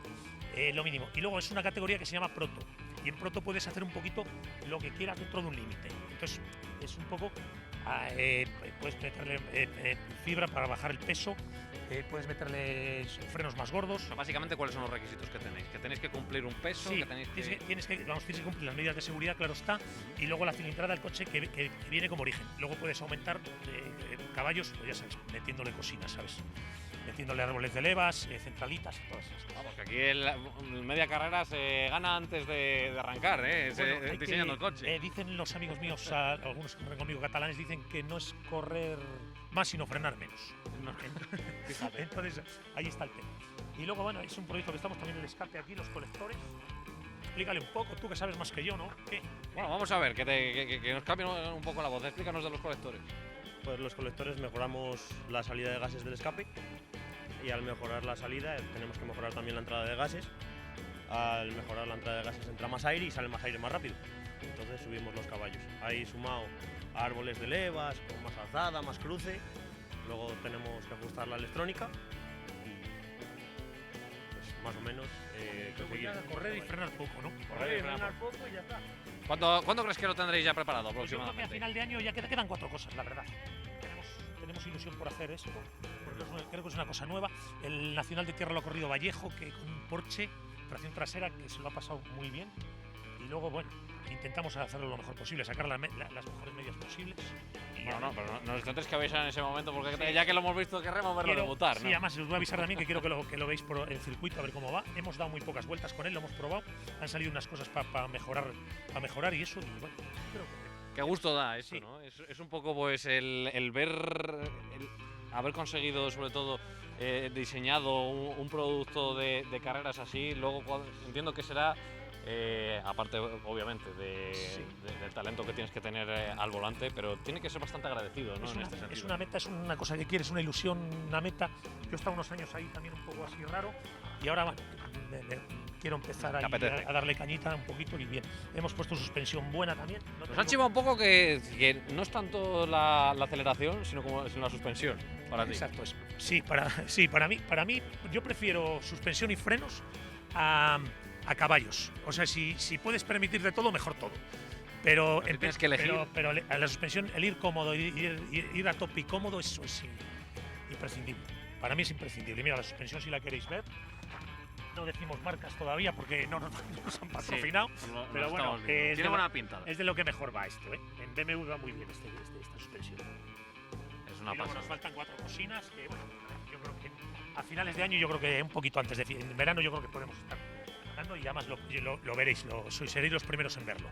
lo mínimo. Y luego es una categoría que se llama Proto, y en Proto puedes hacer un poquito lo que quieras dentro de un límite. Entonces es un poco, puedes meterle fibra para bajar el peso, puedes meterle frenos más gordos. O sea, básicamente, ¿cuáles son los requisitos que tenéis? ¿Que tenéis que cumplir un peso? Sí, que tenéis que... tienes que cumplir las medidas de seguridad, claro está, y luego la cilindrada del coche que viene como origen. Luego puedes aumentar caballos, pues ya sabes, metiéndole cocinas, ¿sabes? Metiéndole árboles de levas, centralitas y todas esas cosas. Vamos, que aquí el media carrera se gana antes de arrancar, Bueno, diseñando el coche. Dicen los amigos míos, algunos que corren conmigo catalanes, dicen que no es correr más, sino frenar menos. Fíjate, entonces ahí está el tema. Y luego, bueno, es un proyecto que estamos también en el escape aquí, los colectores. Explícale un poco, tú que sabes más que yo, ¿no? ¿Qué? Bueno, vamos a ver, que nos cambie un poco la voz. Explícanos de los colectores. Pues los colectores mejoramos la salida de gases del escape y al mejorar la salida tenemos que mejorar también la entrada de gases. Al mejorar la entrada de gases entra más aire y sale más aire más rápido. Entonces subimos los caballos. Ahí sumado a árboles de levas, con más alzada, más cruce. Luego tenemos que ajustar la electrónica y pues más o menos conseguir correr y frenar poco, ¿no? Correr y frenar poco y ya está. ¿Cuándo crees que lo tendréis ya preparado aproximadamente? Yo creo que a final de año ya quedan 4 cosas, la verdad. Tenemos ilusión por hacer esto, porque creo que es una cosa nueva. El Nacional de Tierra lo ha corrido Vallejo, que con un Porsche, tracción trasera, que se lo ha pasado muy bien. Y luego, bueno, intentamos hacerlo lo mejor posible, sacar las mejores medias posibles. No, pero no os tendréis que avisar en ese momento, porque sí, ya que lo hemos visto, querremos verlo debutar, ¿no? Sí, además os voy a avisar también que quiero que lo veis por el circuito, a ver cómo va. Hemos dado muy pocas vueltas con él, lo hemos probado. Han salido unas cosas para mejorar y eso, y bueno, creo que... Qué gusto da eso, sí. ¿no? Es un poco pues el ver, haber conseguido sobre todo diseñado un producto de carreras así. Luego entiendo que será, aparte obviamente del talento que tienes que tener al volante, pero tiene que ser bastante agradecido, ¿no? En este sentido. Es una meta, es una cosa que quieres, una ilusión, una meta. Yo he estado unos años ahí también un poco así raro y ahora quiero empezar a darle cañita un poquito y bien. Hemos puesto suspensión buena también. Nos han chivado un poco que no es tanto la aceleración, sino la suspensión para ti. Exacto, sí, para mí yo prefiero suspensión y frenos a caballos. O sea, si puedes permitirte todo, mejor todo. Pero tienes que elegir. Pero a la suspensión, el ir cómodo, ir a tope y cómodo, eso es imprescindible. Para mí es imprescindible. Mira, la suspensión, si la queréis ver, no decimos marcas todavía porque no nos han patrocinado, sí, pero bueno, tiene buena pinta. Es de lo que mejor va esto, ¿eh? En BMW va muy bien esta suspensión. Es una pasada. Nos faltan 4 cocinas que, bueno, yo creo que a finales de año, yo creo que un poquito antes de en verano, yo creo que podemos estar andando y además lo veréis, seréis los primeros en verlo,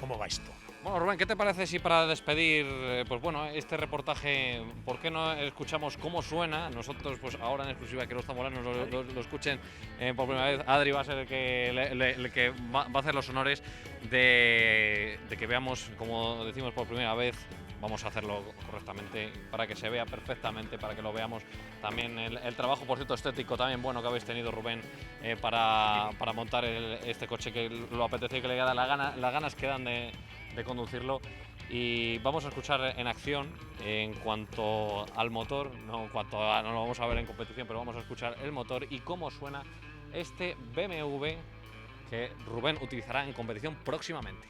cómo va esto. Bueno, Rubén, ¿qué te parece si para despedir pues bueno, este reportaje, por qué no escuchamos cómo suena? Nosotros, pues ahora en exclusiva, que los zamoranos lo escuchen por primera vez. Adri va a ser el que va a hacer los honores de que veamos, como decimos por primera vez, vamos a hacerlo correctamente para que se vea perfectamente, para que lo veamos también. El trabajo, por cierto, estético también bueno que habéis tenido, Rubén, para montar este coche, que lo apetecido que le da, las ganas que dan de conducirlo. Y vamos a escuchar en acción en cuanto al motor, no lo vamos a ver en competición, pero vamos a escuchar el motor y cómo suena este BMW que Rubén utilizará en competición próximamente.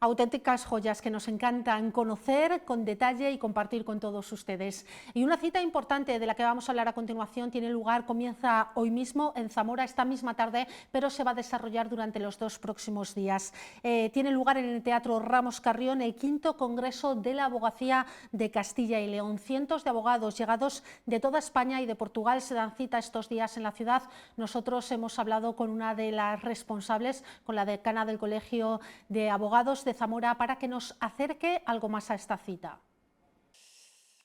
Auténticas joyas que nos encantan conocer con detalle y compartir con todos ustedes. Y una cita importante de la que vamos a hablar a continuación comienza hoy mismo en Zamora, esta misma tarde, pero se va a desarrollar durante los 2 próximos días. Tiene lugar en el Teatro Ramos Carrión el 5º Congreso de la Abogacía de Castilla y León. Cientos de abogados llegados de toda España y de Portugal se dan cita estos días en la ciudad. Nosotros hemos hablado con una de las responsables, con la decana del Colegio de Abogados de Zamora, para que nos acerque algo más a esta cita.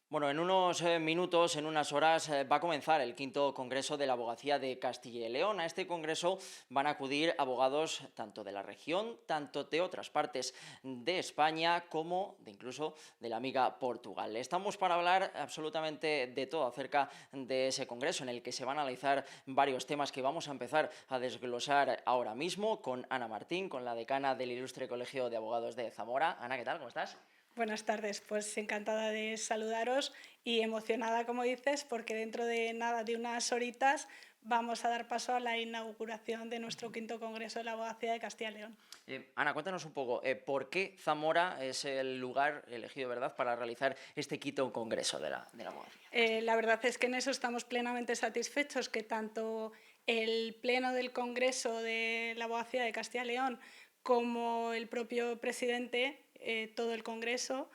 Bueno, en unos minutos, en unas horas, va a comenzar el 5º Congreso de la Abogacía de Castilla y León. A este congreso van a acudir abogados tanto de la región, tanto de otras partes de España, como incluso de la amiga Portugal. Estamos para hablar absolutamente de todo acerca de ese congreso, en el que se van a analizar varios temas que vamos a empezar a desglosar ahora mismo con Ana Martín, con la decana del Ilustre Colegio de Abogados de Zamora. Ana, ¿qué tal? ¿Cómo estás? Buenas tardes, pues encantada de saludaros y emocionada, como dices, porque dentro de nada, de unas horitas, vamos a dar paso a la inauguración de nuestro 5º Congreso de la Abogacía de Castilla y León. Ana, cuéntanos un poco, ¿por qué Zamora es el lugar elegido, verdad, para realizar este 5º Congreso de la Abogacía? La verdad es que en eso estamos plenamente satisfechos, que tanto el Pleno del Congreso de la Abogacía de Castilla y León como el propio presidente, todo el Congreso,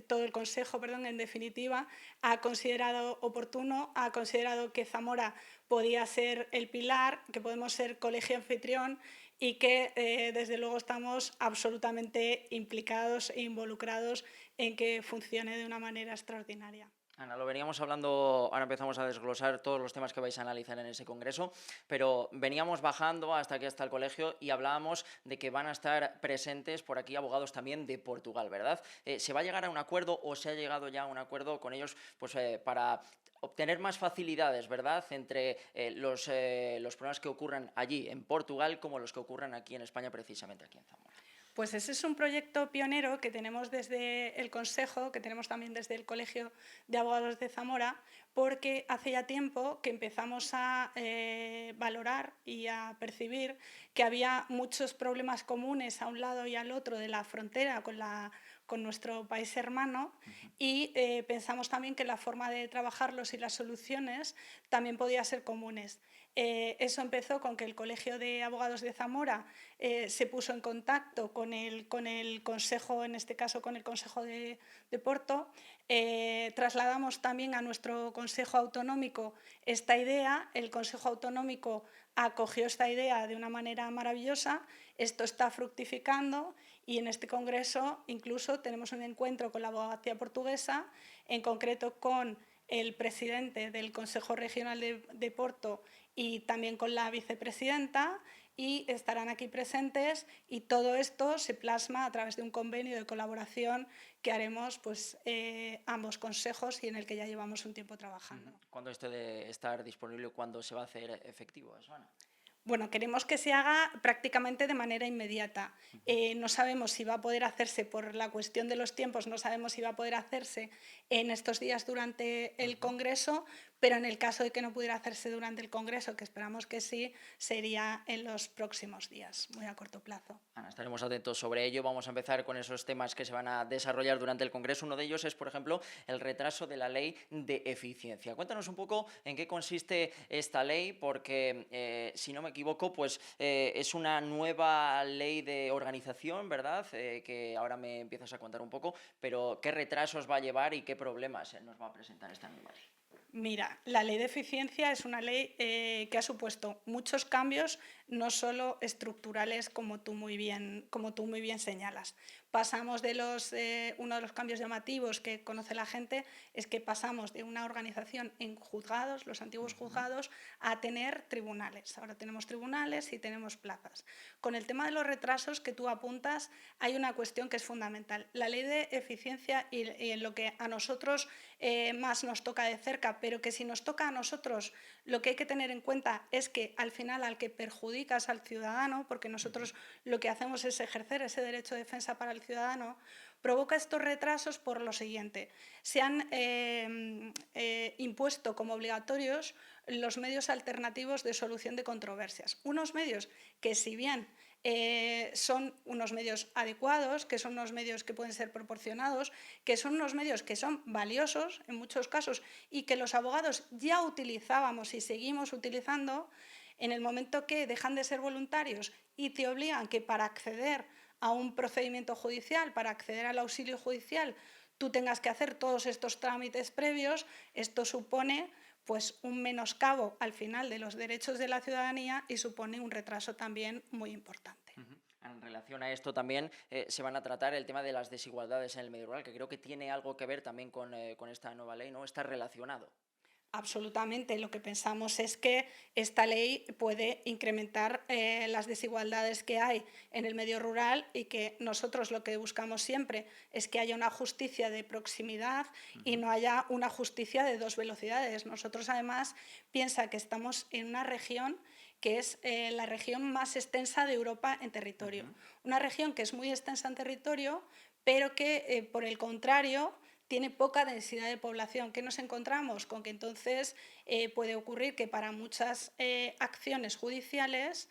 todo el Consejo, en definitiva, ha considerado oportuno, ha considerado que Zamora podía ser el pilar, que podemos ser colegio anfitrión y que desde luego estamos absolutamente implicados e involucrados en que funcione de una manera extraordinaria. Ana, lo veníamos hablando, ahora empezamos a desglosar todos los temas que vais a analizar en ese congreso, pero veníamos bajando hasta aquí, hasta el colegio, y hablábamos de que van a estar presentes por aquí abogados también de Portugal, ¿verdad? ¿Se va a llegar a un acuerdo o se ha llegado ya a un acuerdo con ellos para obtener más facilidades, ¿verdad?, entre los problemas que ocurran allí en Portugal como los que ocurran aquí en España, precisamente aquí en Zamora? Pues ese es un proyecto pionero que tenemos desde el Consejo, que tenemos también desde el Colegio de Abogados de Zamora, porque hace ya tiempo que empezamos a valorar y a percibir que había muchos problemas comunes a un lado y al otro de la frontera con nuestro país hermano, y pensamos también que la forma de trabajarlos y las soluciones también podían ser comunes. Eso empezó con que el Colegio de Abogados de Zamora se puso en contacto con el Consejo, en este caso con el Consejo de Porto. Trasladamos también a nuestro Consejo Autonómico esta idea, el Consejo Autonómico acogió esta idea de una manera maravillosa, esto está fructificando y en este congreso incluso tenemos un encuentro con la abogacía portuguesa, en concreto con el presidente del Consejo Regional de Porto y también con la vicepresidenta, y estarán aquí presentes, y todo esto se plasma a través de un convenio de colaboración que haremos ambos consejos y en el que ya llevamos un tiempo trabajando. ¿Cuándo esto de estar disponible, cuándo se va a hacer efectivo eso, Ana? Bueno, queremos que se haga prácticamente de manera inmediata. No sabemos si va a poder hacerse por la cuestión de los tiempos, no sabemos si va a poder hacerse en estos días durante el Congreso, pero en el caso de que no pudiera hacerse durante el Congreso, que esperamos que sí, sería en los próximos días, muy a corto plazo. Ana, estaremos atentos sobre ello. Vamos a empezar con esos temas que se van a desarrollar durante el Congreso. Uno de ellos es, por ejemplo, el retraso de la ley de eficiencia. Cuéntanos un poco en qué consiste esta ley, porque, si no me equivoco, pues es una nueva ley de organización, ¿verdad?, que ahora me empiezas a contar un poco, pero ¿qué retrasos va a llevar y qué problemas nos va a presentar esta nueva ley? Mira, la ley de eficiencia es una ley que ha supuesto muchos cambios, no solo estructurales, como tú muy bien señalas. Pasamos de uno de los cambios llamativos que conoce la gente es que pasamos de una organización en juzgados, los antiguos juzgados, a tener tribunales. Ahora tenemos tribunales y tenemos plazas. Con el tema de los retrasos que tú apuntas, hay una cuestión que es fundamental. La ley de eficiencia y en lo que a nosotros más nos toca de cerca, pero que si nos toca a nosotros, lo que hay que tener en cuenta es que al final al que perjudicas al ciudadano, porque nosotros lo que hacemos es ejercer ese derecho de defensa para el ciudadano, provoca estos retrasos por lo siguiente. Se han impuesto como obligatorios los medios alternativos de solución de controversias. Unos medios que, si bien son unos medios adecuados, que son unos medios que pueden ser proporcionados, que son unos medios que son valiosos en muchos casos y que los abogados ya utilizábamos y seguimos utilizando, en el momento que dejan de ser voluntarios y te obligan que para acceder a un procedimiento judicial, para acceder al auxilio judicial, tú tengas que hacer todos estos trámites previos, esto supone pues un menoscabo al final de los derechos de la ciudadanía y supone un retraso también muy importante. relación a esto también se van a tratar el tema de las desigualdades en el medio rural, que creo que tiene algo que ver también con esta nueva ley, ¿no? Está relacionado. Absolutamente. Lo que pensamos es que esta ley puede incrementar las desigualdades que hay en el medio rural y que nosotros lo que buscamos siempre es que haya una justicia de proximidad y no haya una justicia de dos velocidades. Nosotros además piensa que estamos en una región que es la región más extensa de Europa en territorio. Una región que es muy extensa en territorio, pero que por el contrario tiene poca densidad de población. ¿Qué nos encontramos? Con que entonces puede ocurrir que para muchas acciones judiciales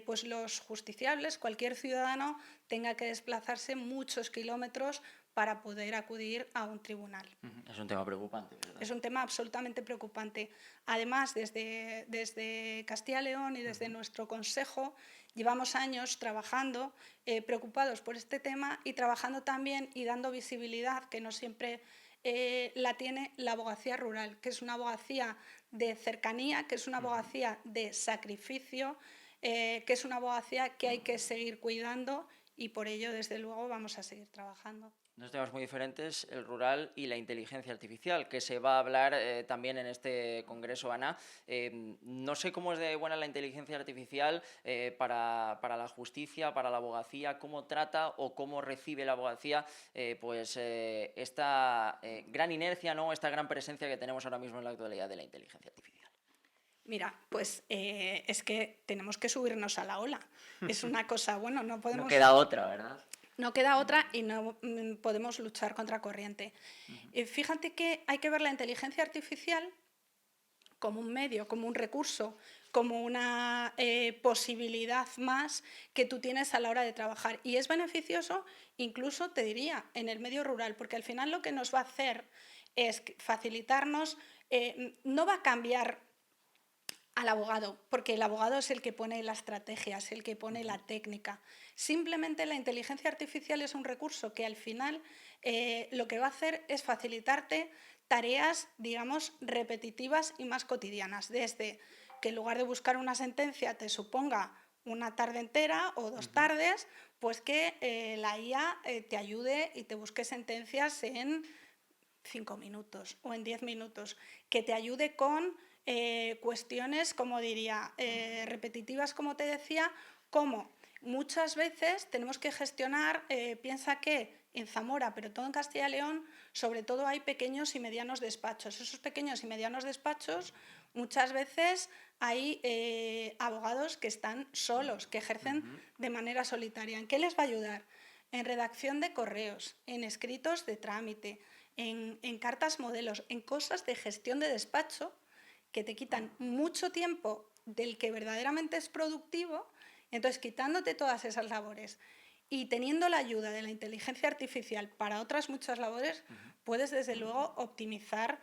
pues los justiciables, cualquier ciudadano, tenga que desplazarse muchos kilómetros para poder acudir a un tribunal. Es un tema preocupante, ¿verdad? Es un tema absolutamente preocupante. Además, desde Castilla y León y desde nuestro Consejo llevamos años trabajando, preocupados por este tema y trabajando también y dando visibilidad, que no siempre la tiene la abogacía rural, que es una abogacía de cercanía, que es una abogacía de sacrificio, que es una abogacía que hay que seguir cuidando y por ello, desde luego, vamos a seguir trabajando. Dos temas muy diferentes, el rural y la inteligencia artificial, que se va a hablar también en este congreso, Ana. No sé cómo es de buena la inteligencia artificial para la justicia, para la abogacía, cómo trata o cómo recibe la abogacía esta gran inercia, ¿no? Esta gran presencia que tenemos ahora mismo en la actualidad de la inteligencia artificial. Mira, pues es que tenemos que subirnos a la ola. Es una cosa, bueno, no podemos... No queda otra, ¿verdad? No queda otra y no podemos luchar contra corriente. Fíjate que hay que ver la inteligencia artificial como un medio, como un recurso, como una posibilidad más que tú tienes a la hora de trabajar. Y es beneficioso, incluso te diría, en el medio rural, porque al final lo que nos va a hacer es facilitarnos, no va a cambiar al abogado, porque el abogado es el que pone la estrategia, es el que pone la técnica. Simplemente la inteligencia artificial es un recurso que al final lo que va a hacer es facilitarte tareas, digamos, repetitivas y más cotidianas, desde que en lugar de buscar una sentencia te suponga una tarde entera o 2 tardes, pues que la IA te ayude y te busque sentencias en 5 minutos o en 10 minutos, que te ayude con cuestiones, como diría, repetitivas, como te decía, como muchas veces tenemos que gestionar, piensa que en Zamora, pero todo en Castilla y León, sobre todo hay pequeños y medianos despachos. Esos pequeños y medianos despachos, muchas veces hay abogados que están solos, que ejercen de manera solitaria. ¿En qué les va a ayudar? En redacción de correos, en escritos de trámite, en cartas modelos, en cosas de gestión de despacho, que te quitan mucho tiempo del que verdaderamente es productivo, entonces quitándote todas esas labores y teniendo la ayuda de la inteligencia artificial para otras muchas labores, puedes desde luego optimizar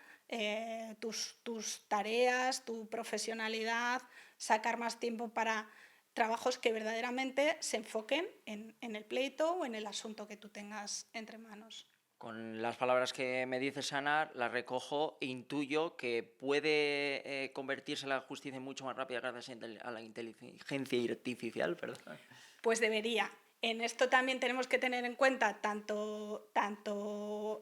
tus tareas, tu profesionalidad, sacar más tiempo para trabajos que verdaderamente se enfoquen en el pleito o en el asunto que tú tengas entre manos. Con las palabras que me dices, Ana, las recojo e intuyo que puede convertirse la justicia mucho más rápida gracias a la inteligencia artificial, ¿verdad? Pues debería. En esto también tenemos que tener en cuenta tanto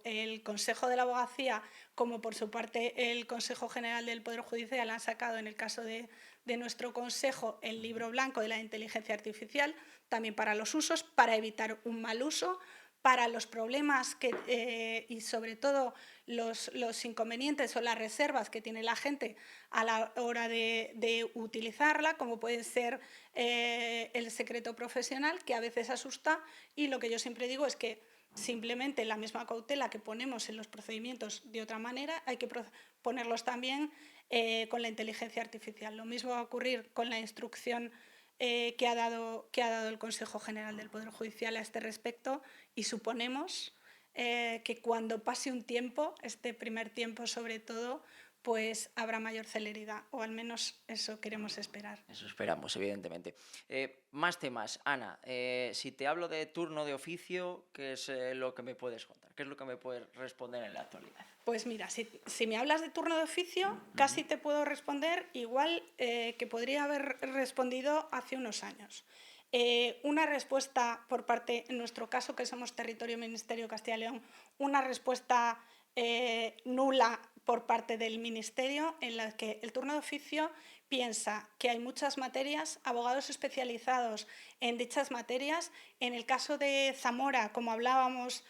el Consejo de la Abogacía como por su parte el Consejo General del Poder Judicial han sacado en el caso de nuestro Consejo el libro blanco de la inteligencia artificial, también para los usos, para evitar un mal uso, para los problemas y sobre todo los inconvenientes o las reservas que tiene la gente a la hora de utilizarla, como puede ser el secreto profesional, que a veces asusta, y lo que yo siempre digo es que simplemente la misma cautela que ponemos en los procedimientos de otra manera, hay que ponerlos también con la inteligencia artificial. Lo mismo va a ocurrir con la instrucción que ha dado el Consejo General del Poder Judicial a este respecto, y suponemos que cuando pase un tiempo, este primer tiempo sobre todo, pues habrá mayor celeridad, o al menos eso queremos esperar. Eso esperamos, evidentemente. Más temas. Ana, si te hablo de turno de oficio, ¿qué es lo que me puedes contar? ¿Qué es lo que me puedes responder en la actualidad? Pues mira, si me hablas de turno de oficio, casi te puedo responder igual que podría haber respondido hace unos años. Una respuesta por parte, en nuestro caso, que somos territorio Ministerio Castilla y León, una respuesta nula por parte del Ministerio, en la que el turno de oficio piensa que hay muchas materias, abogados especializados en dichas materias. En el caso de Zamora, como hablábamos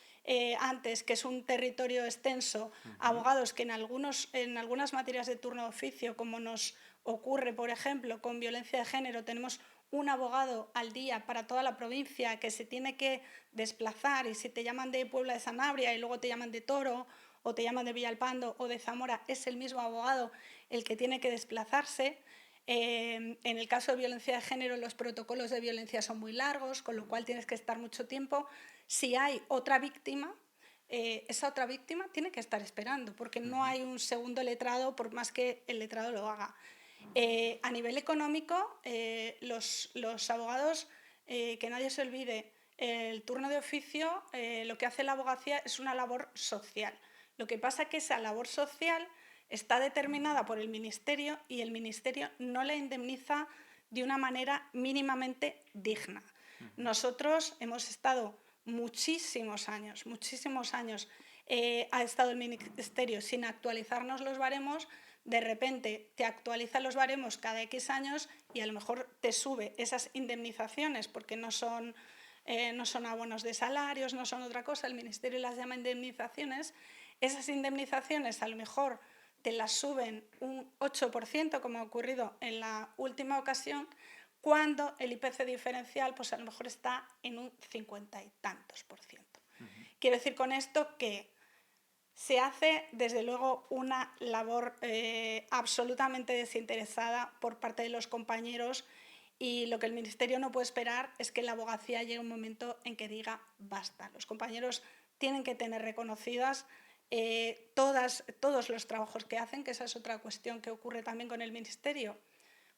antes, que es un territorio extenso, abogados que en algunas materias de turno de oficio, como nos ocurre, por ejemplo, con violencia de género, tenemos un abogado al día para toda la provincia que se tiene que desplazar, y si te llaman de Puebla de Sanabria y luego te llaman de Toro o te llaman de Villalpando o de Zamora, es el mismo abogado el que tiene que desplazarse. En el caso de violencia de género, los protocolos de violencia son muy largos, con lo cual tienes que estar mucho tiempo. Si hay otra víctima, esa otra víctima tiene que estar esperando, porque no hay un segundo letrado, por más que el letrado lo haga. A nivel económico, los abogados, que nadie se olvide, el turno de oficio, lo que hace la abogacía es una labor social. Lo que pasa es que esa labor social está determinada por el Ministerio y el Ministerio no la indemniza de una manera mínimamente digna. Nosotros hemos estado muchísimos años, ha estado el Ministerio sin actualizarnos los baremos. De repente te actualizan los baremos cada X años y a lo mejor te sube esas indemnizaciones, porque no son abonos de salarios, no son otra cosa, el Ministerio las llama indemnizaciones. Esas indemnizaciones a lo mejor te las suben un 8%, como ha ocurrido en la última ocasión, cuando el IPC diferencial pues a lo mejor está en un 50 y tantos %. Quiero decir con esto que se hace, desde luego, una labor absolutamente desinteresada por parte de los compañeros, y lo que el Ministerio no puede esperar es que la abogacía llegue un momento en que diga basta. Los compañeros tienen que tener reconocidas todos los trabajos que hacen, que esa es otra cuestión que ocurre también con el Ministerio.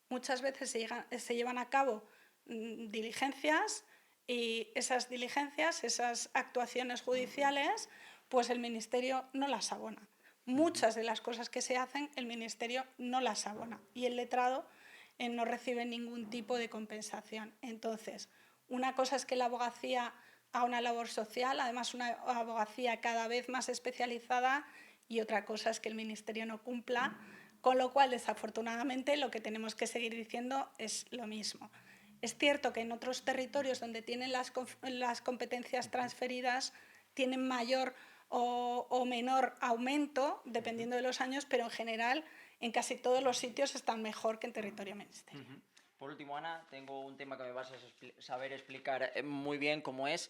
Muchas veces se llevan a cabo diligencias, y esas diligencias, esas actuaciones judiciales, pues el Ministerio no las abona. Muchas de las cosas que se hacen, el Ministerio no las abona, y el letrado no recibe ningún tipo de compensación. Entonces, una cosa es que la abogacía haga una labor social, además una abogacía cada vez más especializada, y otra cosa es que el Ministerio no cumpla, con lo cual, desafortunadamente, lo que tenemos que seguir diciendo es lo mismo. Es cierto que en otros territorios donde tienen las competencias transferidas tienen mayor o menor aumento, dependiendo de los años, pero en general en casi todos los sitios están mejor que en territorio Ministerio. Por último, Ana, tengo un tema que me vas a saber explicar muy bien cómo es,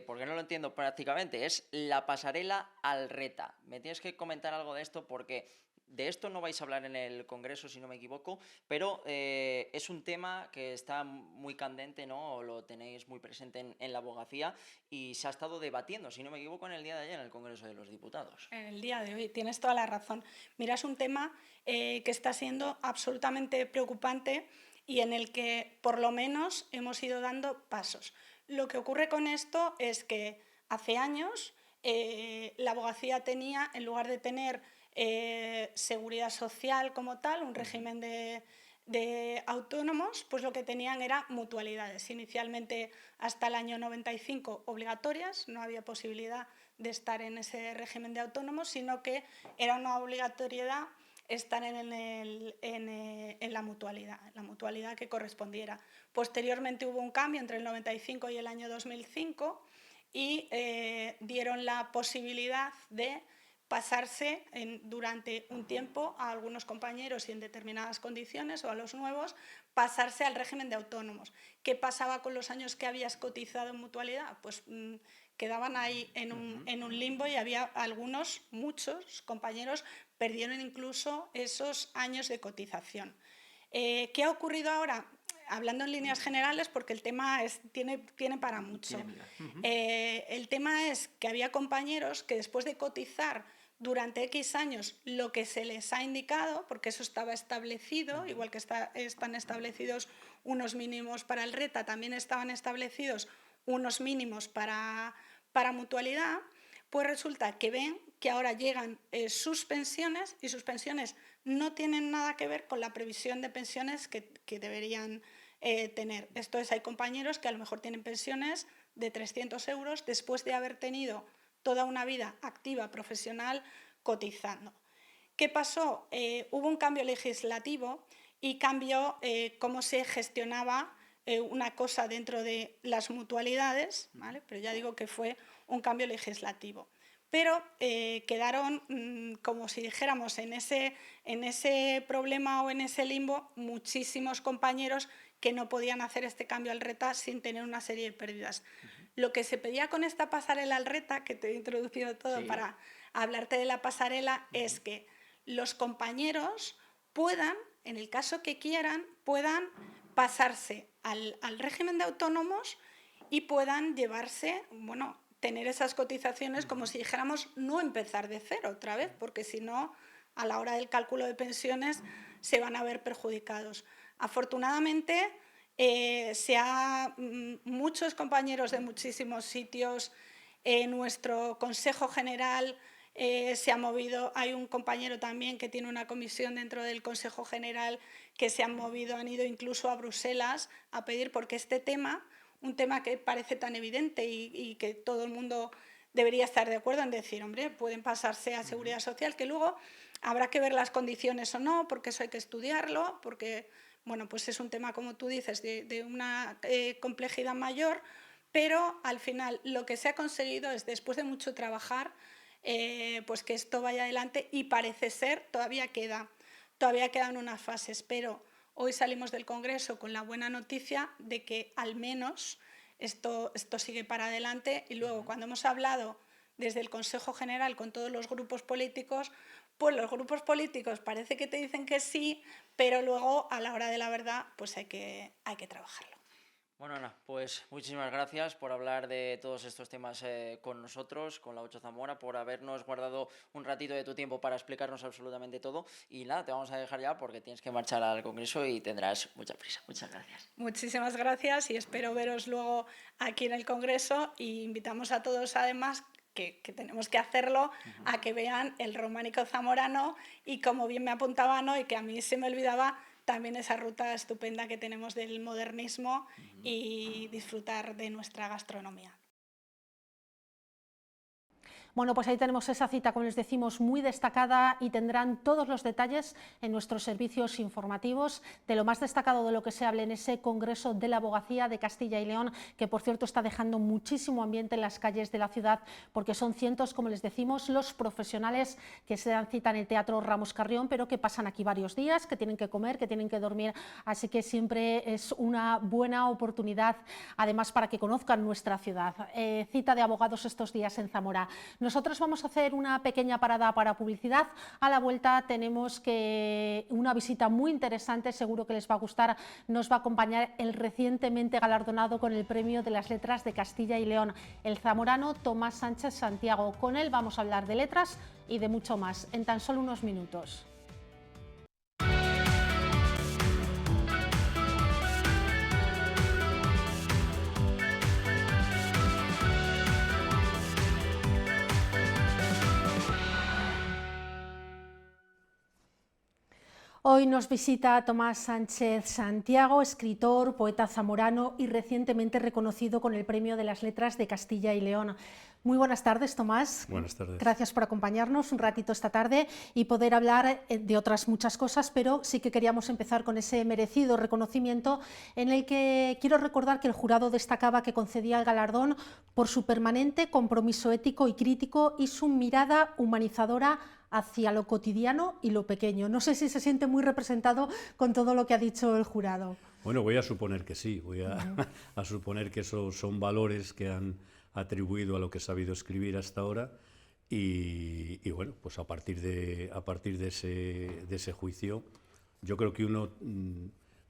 porque no lo entiendo prácticamente. Es la pasarela al RETA. Me tienes que comentar algo de esto, porque de esto no vais a hablar en el Congreso, si no me equivoco, pero es un tema que está muy candente, ¿no? O lo tenéis muy presente en la abogacía, y se ha estado debatiendo, si no me equivoco, en el día de ayer en el Congreso de los Diputados. En el día de hoy, tienes toda la razón. Mira, es un tema que está siendo absolutamente preocupante y en el que, por lo menos, hemos ido dando pasos. Lo que ocurre con esto es que hace años la abogacía tenía, en lugar de tener seguridad social como tal, un régimen de autónomos, pues lo que tenían era mutualidades. Inicialmente, hasta el año 95, obligatorias, no había posibilidad de estar en ese régimen de autónomos, sino que era una obligatoriedad estar en la mutualidad que correspondiera. Posteriormente hubo un cambio entre el 95 y el año 2005 y dieron la posibilidad de pasarse durante un tiempo a algunos compañeros y en determinadas condiciones, o a los nuevos, pasarse al régimen de autónomos. ¿Qué pasaba con los años que habías cotizado en mutualidad? Pues quedaban ahí en un limbo, y había algunos, muchos compañeros, perdieron incluso esos años de cotización. ¿Qué ha ocurrido ahora? Hablando en líneas generales, porque el tema tiene para mucho. El tema es que había compañeros que, después de cotizar durante X años lo que se les ha indicado, porque eso estaba establecido, igual que están establecidos unos mínimos para el RETA, también estaban establecidos unos mínimos para mutualidad, pues resulta que ven que ahora llegan sus pensiones, y sus pensiones no tienen nada que ver con la previsión de pensiones que deberían tener. Esto es, hay compañeros que a lo mejor tienen pensiones de 300 euros después de haber tenido toda una vida activa, profesional, cotizando. ¿Qué pasó? Hubo un cambio legislativo y cambió cómo se gestionaba una cosa dentro de las mutualidades, ¿vale? Pero ya digo que fue un cambio legislativo. Pero quedaron, como si dijéramos, en ese problema o en ese limbo, muchísimos compañeros que no podían hacer este cambio al RETA sin tener una serie de pérdidas. Lo que se pedía con esta pasarela al RETA, que te he introducido todo para hablarte de la pasarela, es que los compañeros puedan, en el caso que quieran, puedan pasarse al régimen de autónomos y puedan llevarse, bueno, tener esas cotizaciones como si dijéramos no empezar de cero otra vez, porque si no, a la hora del cálculo de pensiones se van a ver perjudicados. Afortunadamente, muchos compañeros de muchísimos sitios, nuestro Consejo General se ha movido, hay un compañero también que tiene una comisión dentro del Consejo General que se han movido, han ido incluso a Bruselas a pedir, porque este tema, un tema que parece tan evidente y que todo el mundo debería estar de acuerdo en decir, hombre, pueden pasarse a Seguridad Social, que luego habrá que ver las condiciones o no, porque eso hay que estudiarlo, porque bueno, pues es un tema, como tú dices, de una complejidad mayor, pero al final lo que se ha conseguido es, después de mucho trabajar, pues que esto vaya adelante y parece ser, todavía quedan unas fases, pero hoy salimos del Congreso con la buena noticia de que al menos esto sigue para adelante y luego cuando hemos hablado desde el Consejo General con todos los grupos políticos, pues los grupos políticos parece que te dicen que sí, pero luego a la hora de la verdad pues hay que trabajarlo. Bueno, Ana, pues muchísimas gracias por hablar de todos estos temas con nosotros, con la 8 Zamora, por habernos guardado un ratito de tu tiempo para explicarnos absolutamente todo. Y nada, te vamos a dejar ya porque tienes que marchar al Congreso y tendrás mucha prisa. Muchas gracias. Muchísimas gracias y espero veros luego aquí en el Congreso y invitamos a todos además que tenemos que hacerlo, a que vean el románico zamorano y como bien me apuntaba, ¿no? Y que a mí se me olvidaba, también esa ruta estupenda que tenemos del modernismo y disfrutar de nuestra gastronomía. Bueno, pues ahí tenemos esa cita, como les decimos, muy destacada y tendrán todos los detalles en nuestros servicios informativos de lo más destacado de lo que se hable en ese Congreso de la Abogacía de Castilla y León, que por cierto está dejando muchísimo ambiente en las calles de la ciudad, porque son cientos, como les decimos, los profesionales que se dan cita en el Teatro Ramos Carrión, pero que pasan aquí varios días, que tienen que comer, que tienen que dormir, así que siempre es una buena oportunidad, además, para que conozcan nuestra ciudad. Cita de abogados estos días en Zamora. Nosotros vamos a hacer una pequeña parada para publicidad. A la vuelta tenemos una visita muy interesante, seguro que les va a gustar. Nos va a acompañar el recientemente galardonado con el Premio de las Letras de Castilla y León, el zamorano Tomás Sánchez Santiago. Con él vamos a hablar de letras y de mucho más en tan solo unos minutos. Hoy nos visita Tomás Sánchez Santiago, escritor, poeta zamorano y recientemente reconocido con el Premio de las Letras de Castilla y León. Muy buenas tardes, Tomás. Buenas tardes. Gracias por acompañarnos un ratito esta tarde y poder hablar de otras muchas cosas, pero sí que queríamos empezar con ese merecido reconocimiento en el que quiero recordar que el jurado destacaba que concedía el galardón por su permanente compromiso ético y crítico y su mirada humanizadora hacia lo cotidiano y lo pequeño. No sé si se siente muy representado con todo lo que ha dicho el jurado. Bueno, voy a suponer que sí, voy a suponer que esos son valores que han atribuido a lo que he sabido escribir hasta ahora y bueno, pues a partir de ese juicio yo creo que uno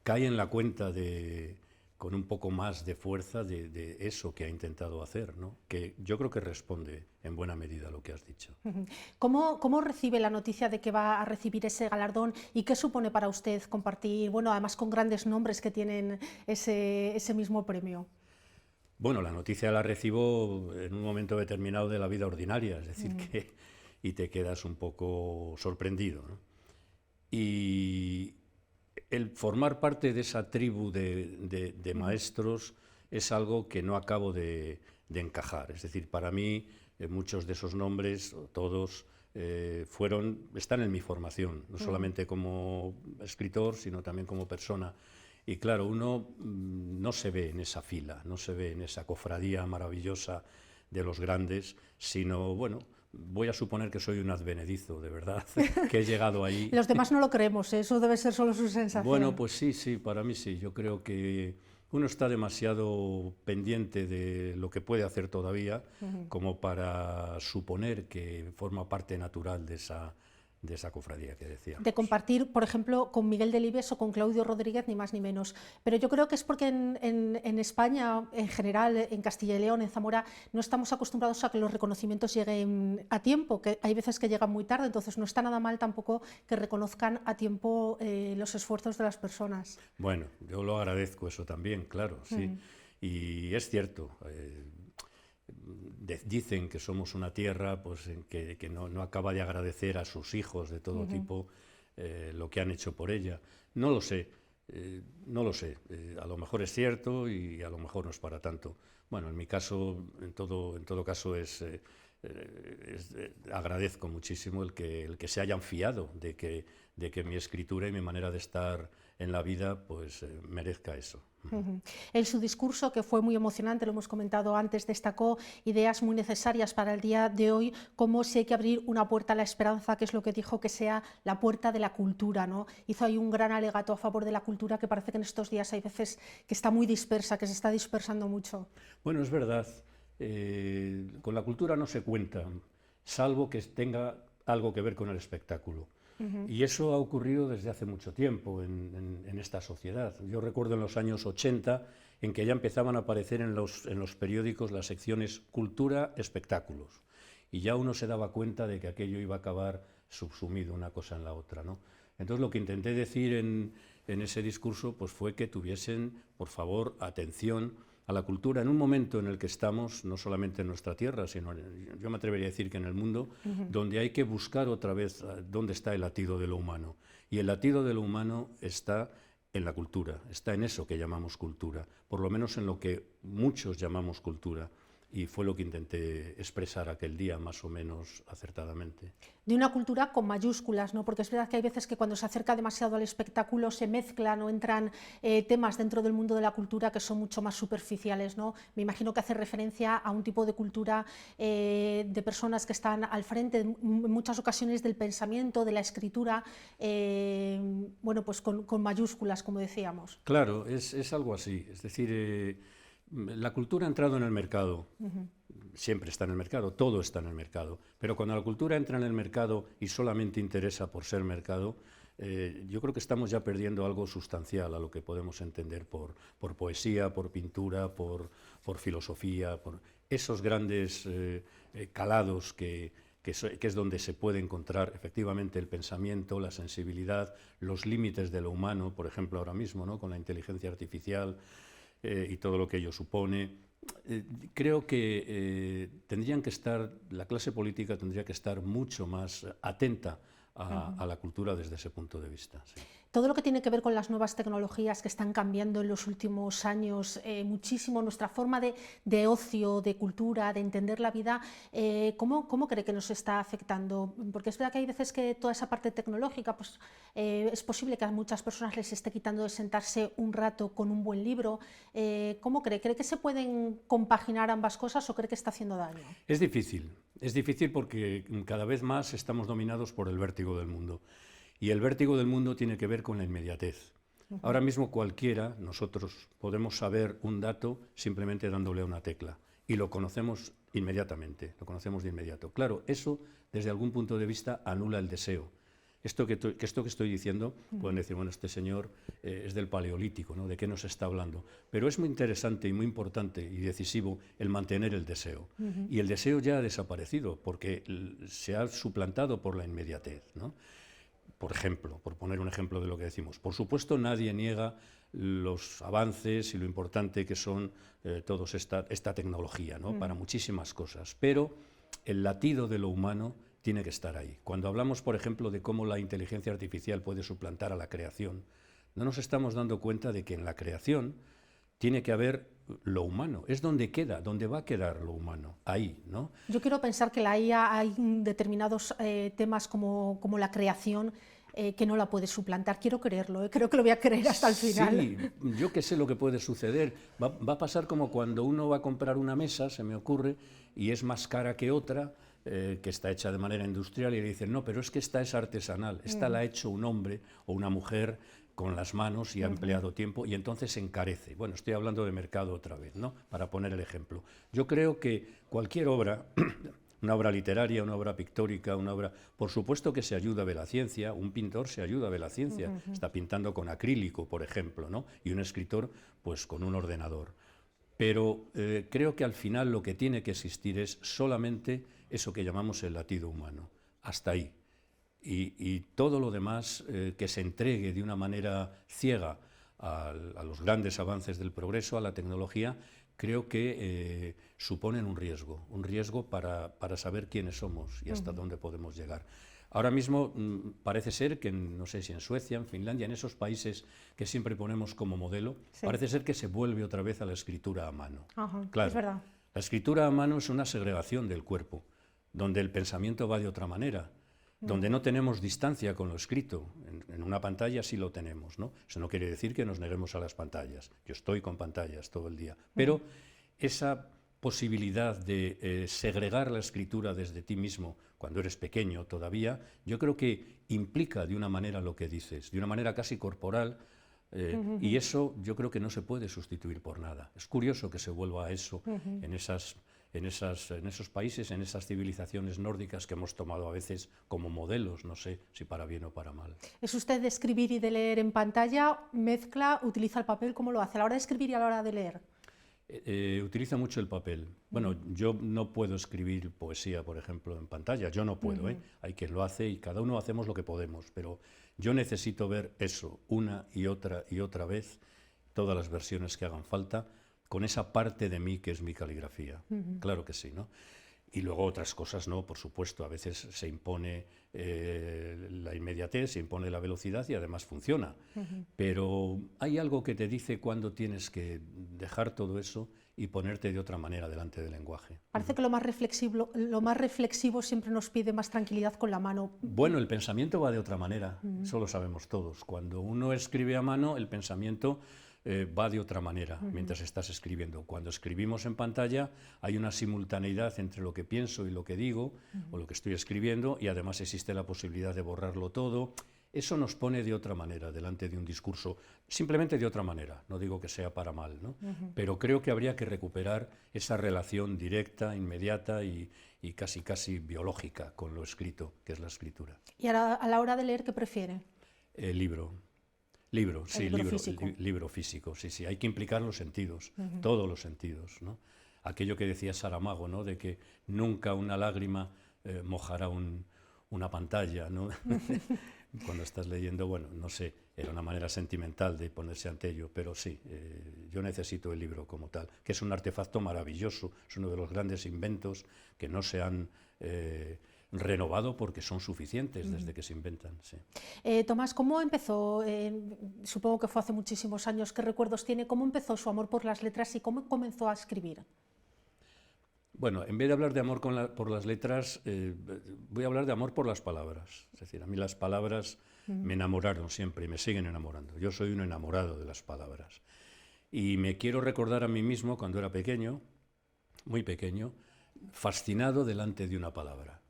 cae en la cuenta con un poco más de fuerza de eso que ha intentado hacer, ¿no? Que yo creo que responde en buena medida a lo que has dicho. ¿Cómo recibe la noticia de que va a recibir ese galardón y qué supone para usted compartir, bueno, además con grandes nombres que tienen ese mismo premio? Bueno, la noticia la recibo en un momento determinado de la vida ordinaria, es decir, y te quedas un poco sorprendido, ¿no? Y el formar parte de esa tribu de maestros es algo que no acabo de encajar. Es decir, para mí muchos de esos nombres, todos, están en mi formación, no solamente como escritor, sino también como persona. Y claro, uno no se ve en esa fila, no se ve en esa cofradía maravillosa de los grandes, sino, bueno, voy a suponer que soy un advenedizo, de verdad, que he llegado ahí. Los demás no lo creemos, eso debe ser solo su sensación. Bueno, pues sí, para mí sí. Yo creo que uno está demasiado pendiente de lo que puede hacer todavía como para suponer que forma parte natural de esa cofradía que decíamos. De compartir, por ejemplo, con Miguel Delibes o con Claudio Rodríguez, ni más ni menos. Pero yo creo que es porque en España, en general, en Castilla y León, en Zamora, no estamos acostumbrados a que los reconocimientos lleguen a tiempo, que hay veces que llegan muy tarde, entonces no está nada mal tampoco que reconozcan a tiempo los esfuerzos de las personas. Bueno, yo lo agradezco eso también, claro, sí. Y es cierto. Dicen que somos una tierra pues, en que no acaba de agradecer a sus hijos de todo tipo lo que han hecho por ella. No lo sé, a lo mejor es cierto y a lo mejor no es para tanto. Bueno, en mi caso, en todo caso, agradezco muchísimo el que se hayan fiado de que mi escritura y mi manera de estar en la vida pues merezca eso. En su discurso, que fue muy emocionante, lo hemos comentado antes, destacó ideas muy necesarias para el día de hoy, como si hay que abrir una puerta a la esperanza, que es lo que dijo que sea la puerta de la cultura, ¿no? Hizo ahí un gran alegato a favor de la cultura, que parece que en estos días hay veces que está muy dispersa, que se está dispersando mucho. Bueno, es verdad, con la cultura no se cuenta, salvo que tenga algo que ver con el espectáculo. Y eso ha ocurrido desde hace mucho tiempo en esta sociedad. Yo recuerdo en los años 80 en que ya empezaban a aparecer en los periódicos las secciones cultura, espectáculos. Y ya uno se daba cuenta de que aquello iba a acabar subsumido una cosa en la otra, ¿no? Entonces lo que intenté decir en ese discurso pues, fue que tuviesen, por favor, atención a la cultura en un momento en el que estamos, no solamente en nuestra tierra, sino yo me atrevería a decir que en el mundo, donde hay que buscar otra vez dónde está el latido de lo humano. Y el latido de lo humano está en la cultura, está en eso que llamamos cultura, por lo menos en lo que muchos llamamos cultura. Y fue lo que intenté expresar aquel día, más o menos acertadamente. De una cultura con mayúsculas, ¿no? Porque es verdad que hay veces que cuando se acerca demasiado al espectáculo se mezclan o entran temas dentro del mundo de la cultura que son mucho más superficiales, ¿no? Me imagino que hace referencia a un tipo de cultura de personas que están al frente en muchas ocasiones del pensamiento, de la escritura, bueno, pues con mayúsculas, como decíamos. Claro, es algo así, es decir, la cultura ha entrado en el mercado, siempre está en el mercado, todo está en el mercado, pero cuando la cultura entra en el mercado y solamente interesa por ser mercado, yo creo que estamos ya perdiendo algo sustancial a lo que podemos entender por poesía, por pintura, por filosofía, por esos grandes calados que es donde se puede encontrar efectivamente el pensamiento, la sensibilidad, los límites de lo humano, por ejemplo ahora mismo, ¿no? Con la inteligencia artificial, y todo lo que ello supone. Creo que la clase política tendría que estar mucho más atenta a la cultura desde ese punto de vista. Sí. Todo lo que tiene que ver con las nuevas tecnologías que están cambiando en los últimos años muchísimo nuestra forma de ocio, de cultura, de entender la vida, ¿cómo cree que nos está afectando? Porque es verdad que hay veces que toda esa parte tecnológica, pues, es posible que a muchas personas les esté quitando de sentarse un rato con un buen libro. ¿Cómo cree? ¿Cree que se pueden compaginar ambas cosas o cree que está haciendo daño? Es difícil porque cada vez más estamos dominados por el vértigo del mundo. Y el vértigo del mundo tiene que ver con la inmediatez. Ahora mismo cualquiera, nosotros podemos saber un dato simplemente dándole a una tecla y lo conocemos inmediatamente, lo conocemos de inmediato. Claro, eso desde algún punto de vista anula el deseo. Esto que estoy diciendo, pueden decir, bueno, este señor es del Paleolítico, ¿no? ¿De qué nos está hablando? Pero es muy interesante y muy importante y decisivo el mantener el deseo. Y el deseo ya ha desaparecido porque se ha suplantado por la inmediatez, ¿no? Por ejemplo, por poner un ejemplo de lo que decimos, por supuesto nadie niega los avances y lo importante que son todos esta tecnología, ¿no? Para muchísimas cosas, pero el latido de lo humano tiene que estar ahí. Cuando hablamos, por ejemplo, de cómo la inteligencia artificial puede suplantar a la creación, No nos estamos dando cuenta de que en la creación tiene que haber lo humano, es donde va a quedar lo humano, ahí, ¿no? Yo quiero pensar que la IA hay determinados temas como la creación que no la puede suplantar. Quiero creerlo, creo que lo voy a creer hasta el final. Sí, yo que sé lo que puede suceder. Va a pasar como cuando uno va a comprar una mesa, se me ocurre, y es más cara que otra, que está hecha de manera industrial, y le dicen, no, pero es que esta es artesanal, esta la ha hecho un hombre o una mujer con las manos y ha empleado tiempo, y entonces se encarece. Bueno, estoy hablando de mercado otra vez, ¿no? Para poner el ejemplo. Yo creo que cualquier obra, una obra literaria, una obra pictórica, una obra, por supuesto que se ayuda de la ciencia, un pintor se ayuda de la ciencia, está pintando con acrílico, por ejemplo, ¿no? Y un escritor, pues con un ordenador. Pero creo que al final lo que tiene que existir es solamente eso que llamamos el latido humano, hasta ahí. Y todo lo demás que se entregue de una manera ciega a los grandes avances del progreso, a la tecnología, creo que suponen un riesgo para saber quiénes somos y hasta dónde podemos llegar. Ahora mismo parece ser que, no sé si en Suecia, en Finlandia, en esos países que siempre ponemos como modelo, parece ser que se vuelve otra vez a la escritura a mano. Claro, es verdad. La escritura a mano es una segregación del cuerpo, donde el pensamiento va de otra manera, donde no tenemos distancia con lo escrito. En una pantalla sí lo tenemos, ¿no? Eso no quiere decir que nos neguemos a las pantallas. Yo estoy con pantallas todo el día. Pero esa posibilidad de segregar la escritura desde ti mismo cuando eres pequeño todavía, yo creo que implica de una manera lo que dices, de una manera casi corporal, y eso yo creo que no se puede sustituir por nada. Es curioso que se vuelva a eso en esos países, en esas civilizaciones nórdicas que hemos tomado a veces como modelos, no sé si para bien o para mal. ¿Es usted de escribir y de leer en pantalla? ¿Mezcla, utiliza el papel? ¿Cómo lo hace a la hora de escribir y a la hora de leer? Utiliza mucho el papel. Bueno, yo no puedo escribir poesía, por ejemplo, en pantalla, yo no puedo, hay quien lo hace y cada uno hacemos lo que podemos, pero yo necesito ver eso una y otra vez, todas las versiones que hagan falta, con esa parte de mí que es mi caligrafía. Claro que sí, ¿no? Y luego otras cosas, no, por supuesto, a veces se impone la inmediatez, se impone la velocidad y además funciona. Pero hay algo que te dice cuándo tienes que dejar todo eso y ponerte de otra manera delante del lenguaje. Parece que lo más reflexivo siempre nos pide más tranquilidad con la mano. Bueno, el pensamiento va de otra manera, eso lo sabemos todos. Cuando uno escribe a mano, el pensamiento va de otra manera mientras estás escribiendo. Cuando escribimos en pantalla hay una simultaneidad entre lo que pienso y lo que digo o lo que estoy escribiendo, y además existe la posibilidad de borrarlo todo. Eso nos pone de otra manera delante de un discurso, simplemente de otra manera, no digo que sea para mal, ¿no? Pero creo que habría que recuperar esa relación directa, inmediata y casi biológica con lo escrito, que es la escritura. ¿Y a la hora de leer qué prefiere? Libro, sí, libro físico, sí, hay que implicar los sentidos, todos los sentidos, ¿no? Aquello que decía Saramago, ¿no? De que nunca una lágrima mojará una pantalla, ¿no? Cuando estás leyendo, bueno, no sé, era una manera sentimental de ponerse ante ello, pero sí, yo necesito el libro como tal, que es un artefacto maravilloso, es uno de los grandes inventos que no se han renovado porque son suficientes desde que se inventan. Sí. Tomás, ¿cómo empezó? Supongo que fue hace muchísimos años. ¿Qué recuerdos tiene? ¿Cómo empezó su amor por las letras y cómo comenzó a escribir? Bueno, en vez de hablar de amor por las letras, voy a hablar de amor por las palabras. Es decir, a mí las palabras me enamoraron siempre y me siguen enamorando. Yo soy un enamorado de las palabras. Y me quiero recordar a mí mismo cuando era pequeño, muy pequeño, fascinado delante de una palabra,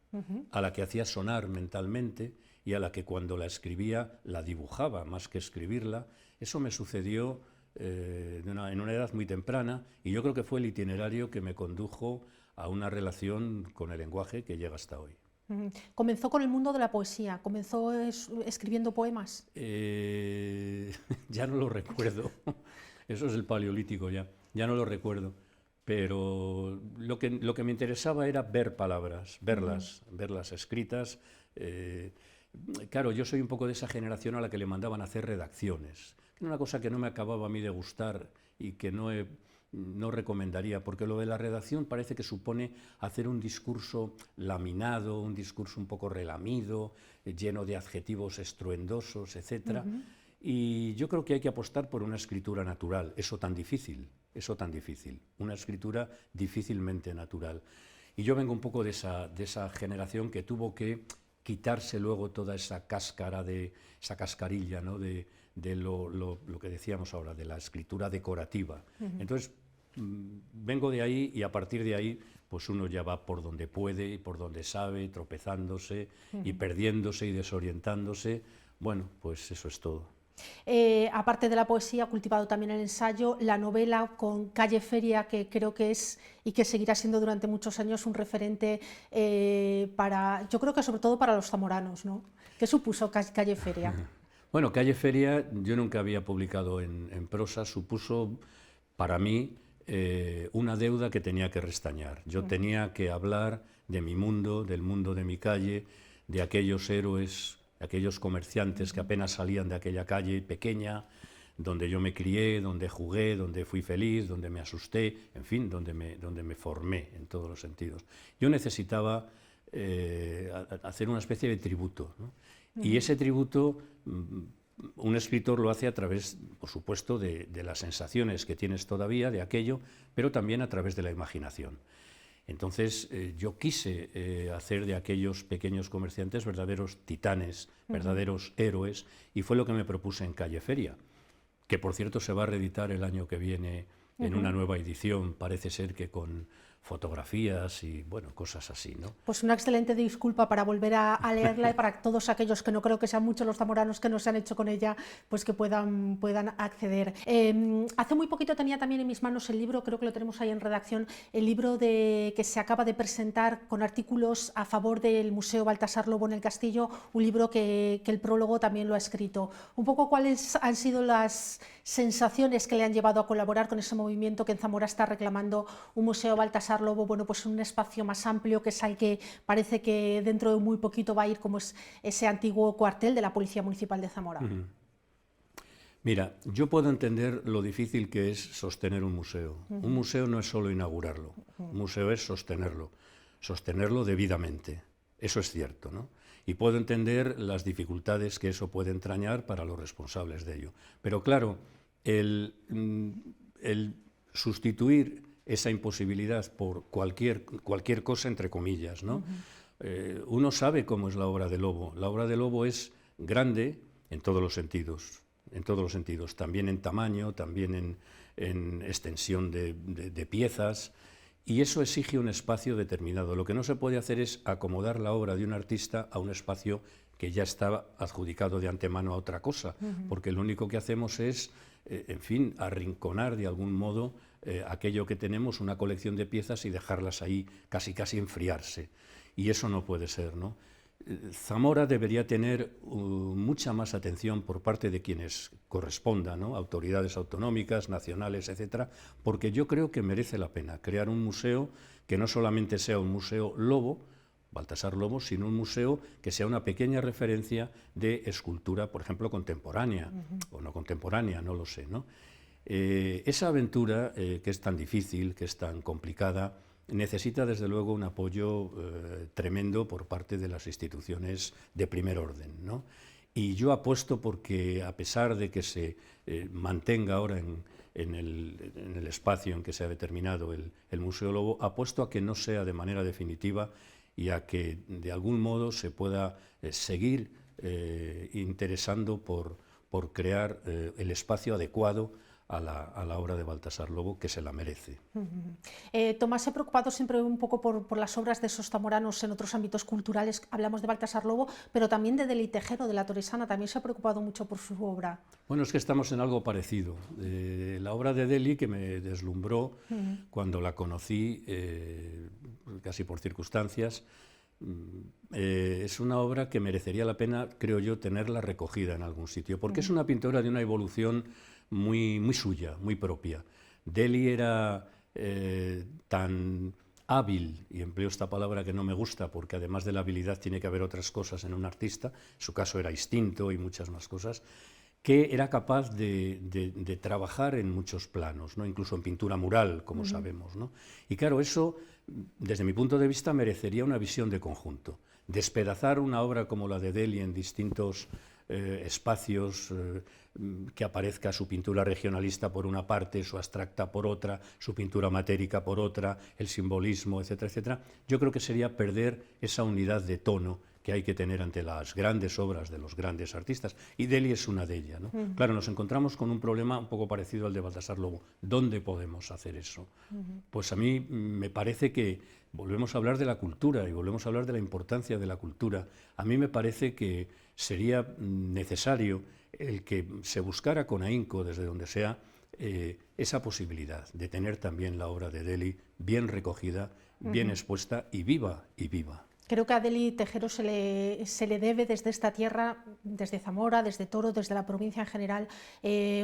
a la que hacía sonar mentalmente y a la que cuando la escribía la dibujaba más que escribirla. Eso me sucedió en una edad muy temprana, y yo creo que fue el itinerario que me condujo a una relación con el lenguaje que llega hasta hoy. ¿Comenzó con el mundo de la poesía? ¿Comenzó escribiendo poemas? Ya no lo recuerdo. Eso es el paleolítico ya no lo recuerdo. Pero lo que me interesaba era ver palabras, verlas escritas. Claro, yo soy un poco de esa generación a la que le mandaban a hacer redacciones. Una cosa que no me acababa a mí de gustar y que no recomendaría, porque lo de la redacción parece que supone hacer un discurso laminado, un discurso un poco relamido, lleno de adjetivos estruendosos, etc. Y yo creo que hay que apostar por una escritura natural, eso tan difícil, una escritura difícilmente natural. Y yo vengo un poco de esa generación que tuvo que quitarse luego toda esa cáscara, esa cascarilla, ¿no? de lo que decíamos ahora, de la escritura decorativa. Entonces, vengo de ahí y a partir de ahí pues uno ya va por donde puede y por donde sabe, tropezándose y perdiéndose y desorientándose. Bueno, pues eso es todo. Aparte de la poesía, ha cultivado también el ensayo, la novela con Calle Feria, que creo que es y que seguirá siendo durante muchos años un referente yo creo que sobre todo para los zamoranos, ¿no? ¿Qué supuso Calle Feria? Bueno, Calle Feria yo nunca había publicado en prosa, supuso para mí una deuda que tenía que restañar. Yo tenía que hablar de mi mundo, del mundo de mi calle, de aquellos héroes, aquellos comerciantes que apenas salían de aquella calle pequeña, donde yo me crié, donde jugué, donde fui feliz, donde me asusté, en fin, donde me formé en todos los sentidos. Yo necesitaba hacer una especie de tributo, ¿no? Y ese tributo un escritor lo hace a través, por supuesto, de las sensaciones que tienes todavía de aquello, pero también a través de la imaginación. Entonces yo quise hacer de aquellos pequeños comerciantes verdaderos titanes, verdaderos héroes, y fue lo que me propuse en Calle Feria, que por cierto se va a reeditar el año que viene en una nueva edición, parece ser que con fotografías y bueno, cosas así, ¿no? Pues una excelente disculpa para volver a leerla y para todos aquellos que no creo que sean muchos los zamoranos que no se han hecho con ella, pues que puedan acceder. Hace muy poquito tenía también en mis manos el libro, creo que lo tenemos ahí en redacción, el libro que se acaba de presentar con artículos a favor del Museo Baltasar Lobo en el Castillo, un libro que el prólogo también lo ha escrito. Un poco cuáles han sido las sensaciones que le han llevado a colaborar con ese movimiento que en Zamora está reclamando un Museo Baltasar Lobo, bueno, pues un espacio más amplio, que es al que parece que dentro de muy poquito va a ir, como es ese antiguo cuartel de la Policía Municipal de Zamora. Mira, yo puedo entender lo difícil que es sostener un museo. Un museo no es solo inaugurarlo, un museo es sostenerlo debidamente, eso es cierto, ¿no? Y puedo entender las dificultades que eso puede entrañar para los responsables de ello. Pero claro, el sustituir esa imposibilidad por cualquier cosa, entre comillas, ¿no? Uno sabe cómo es la obra de Lobo. La obra de Lobo es grande en todos los sentidos, también en tamaño, también en extensión de piezas, y eso exige un espacio determinado. Lo que no se puede hacer es acomodar la obra de un artista a un espacio que ya está adjudicado de antemano a otra cosa, porque lo único que hacemos es, en fin, arrinconar de algún modo aquello que tenemos, una colección de piezas, y dejarlas ahí casi enfriarse. Y eso no puede ser, ¿no? Zamora debería tener mucha más atención por parte de quienes correspondan, ¿no? Autoridades autonómicas, nacionales, etcétera, porque yo creo que merece la pena crear un museo que no solamente sea un museo Lobo, Baltasar Lobo, sino un museo que sea una pequeña referencia de escultura, por ejemplo, contemporánea, o no contemporánea, no lo sé, ¿no? Esa aventura, que es tan difícil, que es tan complicada, necesita desde luego un apoyo tremendo por parte de las instituciones de primer orden, ¿no? Y yo apuesto porque, a pesar de que se mantenga ahora en el espacio en que se ha determinado el Museo Lobo, apuesto a que no sea de manera definitiva y a que de algún modo se pueda seguir interesando por crear el espacio adecuado a la obra de Baltasar Lobo, que se la merece. Tomás se ha preocupado siempre un poco por las obras de esos zamoranos en otros ámbitos culturales. Hablamos de Baltasar Lobo, pero también de Deli Tejero, de La Torresana, también se ha preocupado mucho por su obra. Bueno, es que estamos en algo parecido. La obra de Deli, que me deslumbró cuando la conocí, casi por circunstancias, es una obra que merecería la pena, creo yo, tenerla recogida en algún sitio, porque es una pintora de una evolución muy suya, muy propia. Deli era tan hábil, y empleo esta palabra que no me gusta porque además de la habilidad tiene que haber otras cosas en un artista, en su caso era instinto y muchas más cosas, que era capaz de trabajar en muchos planos, ¿no? Incluso en pintura mural, como sabemos, ¿no? Y claro, eso, desde mi punto de vista, merecería una visión de conjunto. Despedazar una obra como la de Deli en distintos espacios, que aparezca su pintura regionalista por una parte, su abstracta por otra, su pintura matérica por otra, el simbolismo, etcétera, etcétera. Yo creo que sería perder esa unidad de tono que hay que tener ante las grandes obras de los grandes artistas, y Delhi es una de ellas, ¿no? Claro, nos encontramos con un problema un poco parecido al de Baltasar Lobo. ¿Dónde podemos hacer eso? Pues a mí me parece que volvemos a hablar de la cultura y volvemos a hablar de la importancia de la cultura. A mí me parece que sería necesario el que se buscara con ahínco, desde donde sea, esa posibilidad de tener también la obra de Delhi bien recogida, bien expuesta y viva y viva. Creo que a Delhi Tejero se le debe desde esta tierra, desde Zamora, desde Toro, desde la provincia en general,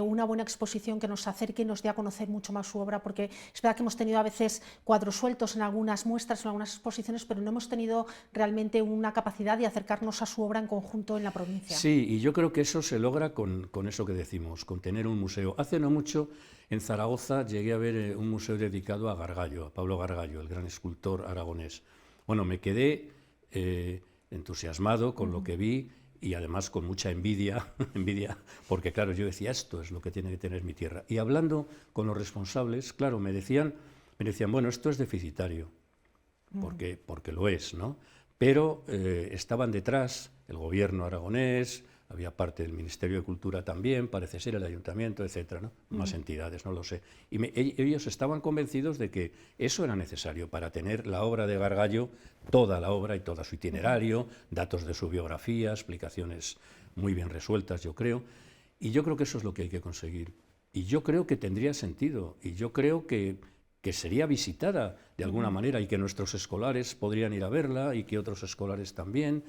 una buena exposición que nos acerque y nos dé a conocer mucho más su obra, porque es verdad que hemos tenido a veces cuadros sueltos en algunas muestras, en algunas exposiciones, pero no hemos tenido realmente una capacidad de acercarnos a su obra en conjunto en la provincia. Sí, y yo creo que eso se logra con eso que decimos, con tener un museo. Hace no mucho en Zaragoza llegué a ver un museo dedicado a Gargallo, a Pablo Gargallo, el gran escultor aragonés. Bueno, me quedé entusiasmado con lo que vi y además con mucha envidia, porque claro, yo decía, esto es lo que tiene que tener mi tierra. Y hablando con los responsables, claro, me decían, bueno, esto es deficitario, porque lo es, ¿no? Pero estaban detrás el gobierno aragonés, había parte del Ministerio de Cultura también, parece ser el Ayuntamiento, etcétera, ¿no? Más entidades, no lo sé. Y ellos estaban convencidos de que eso era necesario para tener la obra de Gargallo, toda la obra y todo su itinerario, datos de su biografía, explicaciones muy bien resueltas, yo creo. Y yo creo que eso es lo que hay que conseguir. Y yo creo que tendría sentido, y yo creo que sería visitada de alguna manera, y que nuestros escolares podrían ir a verla, y que otros escolares también.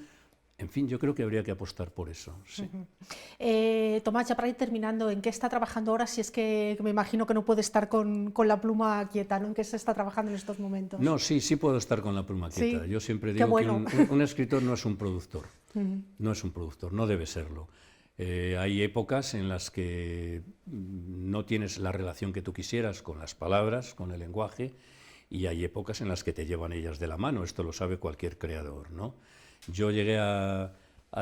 En fin, yo creo que habría que apostar por eso. Sí. Tomás, ya para ir terminando, ¿en qué está trabajando ahora? Si es que me imagino que no puede estar con la pluma quieta, ¿no? ¿En qué se está trabajando en estos momentos? No, sí puedo estar con la pluma quieta. ¿Sí? Yo siempre digo que un escritor no es un productor. No es un productor, no debe serlo. Hay épocas en las que no tienes la relación que tú quisieras con las palabras, con el lenguaje, y hay épocas en las que te llevan ellas de la mano. Esto lo sabe cualquier creador, ¿no? Yo llegué a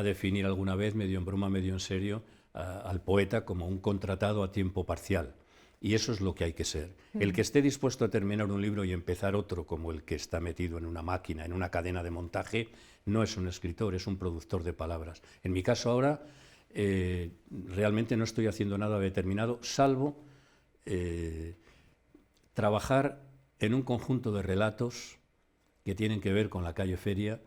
definir alguna vez, medio en broma, medio en serio, al poeta como un contratado a tiempo parcial. Y eso es lo que hay que ser. El que esté dispuesto a terminar un libro y empezar otro, como el que está metido en una máquina, en una cadena de montaje, no es un escritor, es un productor de palabras. En mi caso ahora, realmente no estoy haciendo nada determinado, salvo trabajar en un conjunto de relatos que tienen que ver con la calle Feria,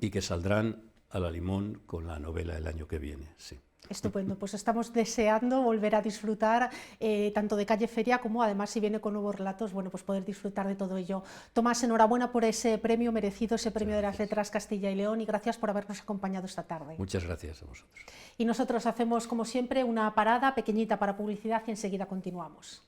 y que saldrán a la limón con la novela el año que viene. Sí. Estupendo, pues estamos deseando volver a disfrutar tanto de Calle Feria como además, si viene con nuevos relatos, bueno, pues poder disfrutar de todo ello. Tomás, enhorabuena por ese premio merecido, ese premio de las Letras Castilla y León, y gracias por habernos acompañado esta tarde. Muchas gracias a vosotros. Y nosotros hacemos, como siempre, una parada pequeñita para publicidad y enseguida continuamos.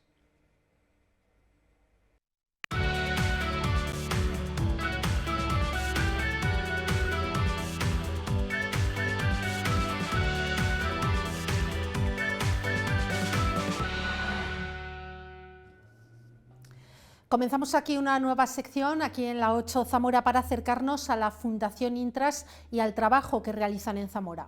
Comenzamos aquí una nueva sección, aquí en la 8 Zamora, para acercarnos a la Fundación Intras y al trabajo que realizan en Zamora.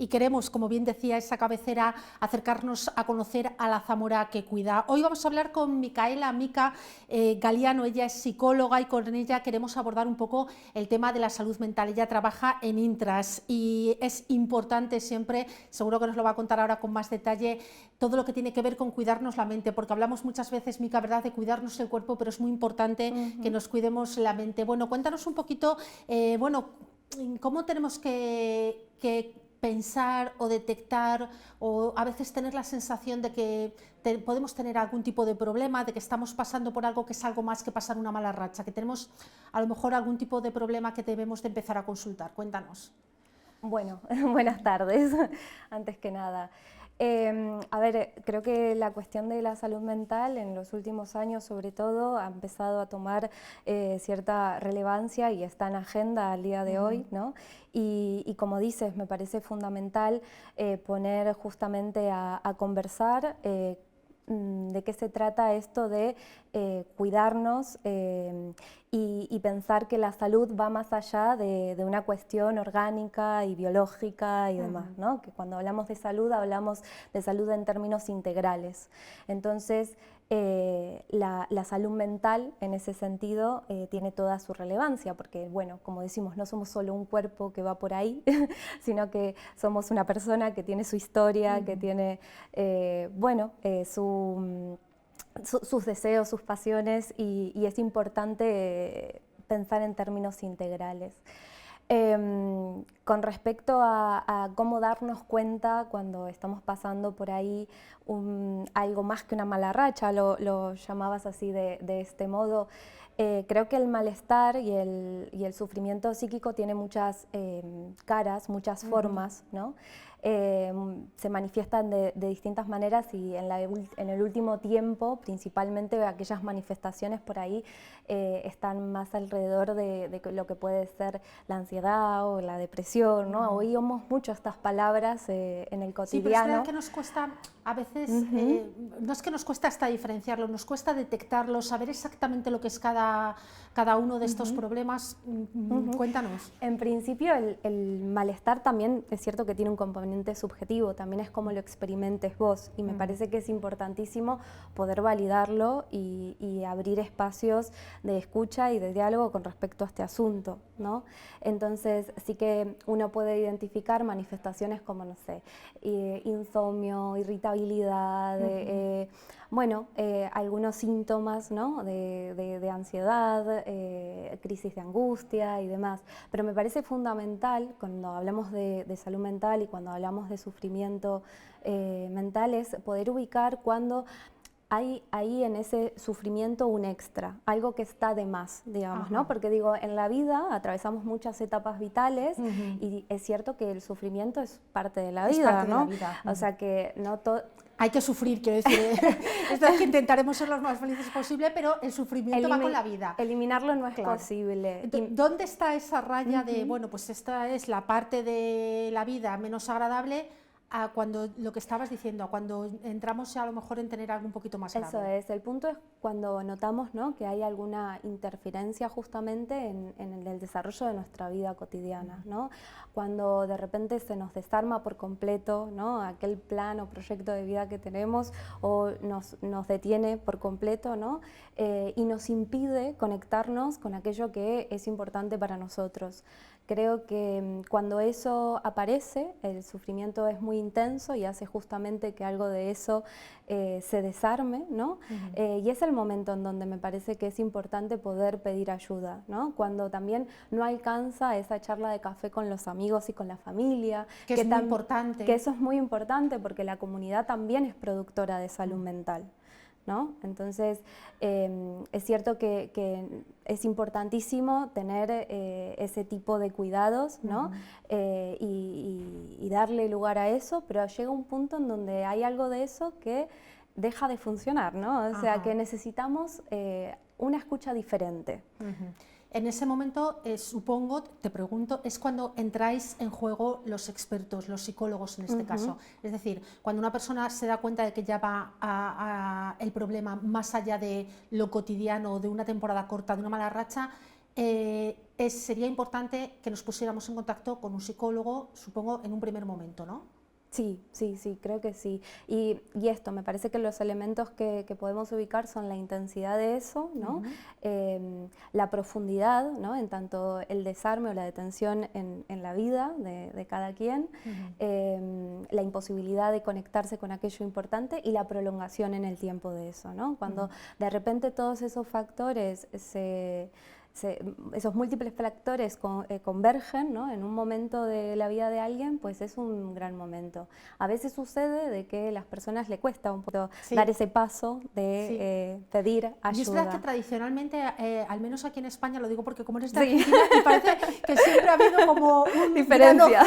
Y queremos, como bien decía esa cabecera, acercarnos a conocer a la Zamora que cuida. Hoy vamos a hablar con Micaela Galiano, ella es psicóloga y con ella queremos abordar un poco el tema de la salud mental. Ella trabaja en Intras y es importante siempre, seguro que nos lo va a contar ahora con más detalle, todo lo que tiene que ver con cuidarnos la mente, porque hablamos muchas veces, Mica, ¿verdad?, de cuidarnos el cuerpo, pero es muy importante que nos cuidemos la mente. Bueno, cuéntanos un poquito, cómo tenemos que pensar o detectar, o a veces tener la sensación de que podemos tener algún tipo de problema, de que estamos pasando por algo que es algo más que pasar una mala racha, que tenemos a lo mejor algún tipo de problema que debemos de empezar a consultar. Cuéntanos. Bueno, buenas tardes, antes que nada. A ver, creo que la cuestión de la salud mental en los últimos años sobre todo ha empezado a tomar cierta relevancia y está en agenda al día de hoy, ¿no? Y como dices, me parece fundamental poner justamente a conversar de qué se trata esto de cuidarnos y pensar que la salud va más allá de una cuestión orgánica y biológica y demás, ¿no? Que cuando hablamos de salud en términos integrales. Entonces, la salud mental en ese sentido tiene toda su relevancia, porque, bueno, como decimos, no somos solo un cuerpo que va por ahí, sino que somos una persona que tiene su historia, que tiene, sus deseos, sus pasiones, y es importante pensar en términos integrales. Con respecto a cómo darnos cuenta cuando estamos pasando por ahí algo más que una mala racha, lo llamabas así de este modo, creo que el malestar y el sufrimiento psíquico tiene muchas caras, muchas formas, ¿no? Se manifiestan de distintas maneras y en el último tiempo principalmente aquellas manifestaciones por ahí están más alrededor de lo que puede ser la ansiedad o la depresión, ¿no? Oímos mucho estas palabras en el cotidiano. Sí, pero es verdad que nos cuesta a veces, no es que nos cuesta hasta diferenciarlo, nos cuesta detectarlo, saber exactamente lo que es cada uno de estos problemas. Cuéntanos. En principio el malestar también es cierto que tiene un componente subjetivo, también es como lo experimentes vos, y me parece que es importantísimo poder validarlo y abrir espacios de escucha y de diálogo con respecto a este asunto, ¿no? Entonces sí que uno puede identificar manifestaciones como, no sé, insomnio, irritabilidad, algunos síntomas, ¿no? de ansiedad, crisis de angustia y demás. Pero me parece fundamental cuando hablamos de salud mental y cuando hablamos de sufrimiento mental es poder ubicar cuando hay ahí en ese sufrimiento un extra, algo que está de más, digamos, ¿no? Porque digo, en la vida atravesamos muchas etapas vitales y es cierto que el sufrimiento es parte de la vida, ¿no? O sea que no todo... Hay que sufrir, quiero decir, es verdad que intentaremos ser los más felices posible, pero el sufrimiento va con la vida. Eliminarlo no es posible. ¿Dónde está esa raya de, bueno, pues esta es la parte de la vida menos agradable, a cuando lo que estabas diciendo, a cuando entramos a lo mejor en tener algo un poquito más grave? Eso es, el punto es cuando notamos, ¿no? que hay alguna interferencia justamente en el desarrollo de nuestra vida cotidiana, ¿no? Cuando de repente se nos desarma por completo, ¿no? aquel plan o proyecto de vida que tenemos o nos detiene por completo, ¿no? Y nos impide conectarnos con aquello que es importante para nosotros. Creo que cuando eso aparece, el sufrimiento es muy intenso y hace justamente que algo de eso se desarme, ¿no? Y es el momento en donde me parece que es importante poder pedir ayuda, ¿no? Cuando también no alcanza esa charla de café con los amigos y con la familia. Que es muy importante. Que eso es muy importante porque la comunidad también es productora de salud mental, ¿no? Entonces, es cierto que es importantísimo tener ese tipo de cuidados, ¿no? Y darle lugar a eso, pero llega un punto en donde hay algo de eso que deja de funcionar, ¿no? O sea, que necesitamos una escucha diferente. En ese momento, supongo, te pregunto, es cuando entráis en juego los expertos, los psicólogos en este caso. Es decir, cuando una persona se da cuenta de que ya va el problema más allá de lo cotidiano, de una temporada corta, de una mala racha, sería importante que nos pusiéramos en contacto con un psicólogo, supongo, en un primer momento, ¿no? Sí, creo que sí. Y esto, me parece que los elementos que podemos ubicar son la intensidad de eso, ¿no? La profundidad, ¿no? En tanto el desarme o la detención en la vida de cada quien, la imposibilidad de conectarse con aquello importante y la prolongación en el tiempo de eso, ¿no? Cuando de repente todos esos factores esos múltiples factores convergen, ¿no? En un momento de la vida de alguien, pues es un gran momento. A veces sucede de que a las personas le cuesta un poco dar ese paso de pedir ayuda. Y es verdad que tradicionalmente, al menos aquí en España, lo digo porque como eres de Argentina, me parece que siempre ha habido como un diferencia.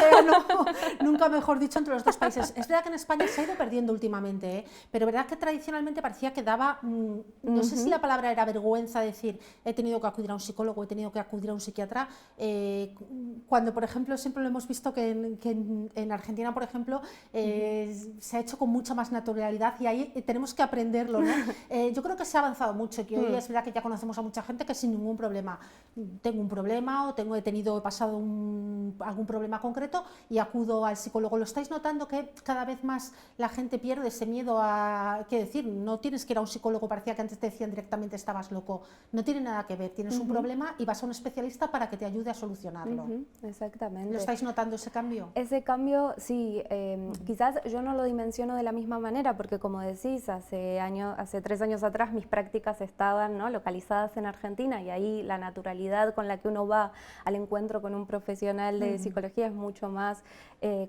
Nunca mejor dicho, entre los dos países. Es verdad que en España se ha ido perdiendo últimamente, pero verdad que tradicionalmente parecía que daba, no sé si la palabra era vergüenza decir he tenido que acudir a un psicólogo, psicólogo, he tenido que acudir a un psiquiatra. Cuando, por ejemplo, siempre lo hemos visto que en Argentina, por ejemplo, se ha hecho con mucha más naturalidad y ahí tenemos que aprenderlo, ¿no? Yo creo que se ha avanzado mucho, que hoy es verdad que ya conocemos a mucha gente que sin ningún problema, tengo un problema o he pasado algún problema concreto y acudo al psicólogo. ¿Lo estáis notando que cada vez más la gente pierde ese miedo a, qué decir, no tienes que ir a un psicólogo, parecía que antes te decían directamente estabas loco, no tiene nada que ver, tienes un problema y vas a un especialista para que te ayude a solucionarlo? Exactamente. ¿Lo estáis notando ese cambio? Ese cambio, sí, quizás yo no lo dimensiono de la misma manera porque, como decís, hace 3 años atrás mis prácticas estaban, ¿no?, localizadas en Argentina y ahí la naturalidad con la que uno va al encuentro con un profesional de psicología es mucho más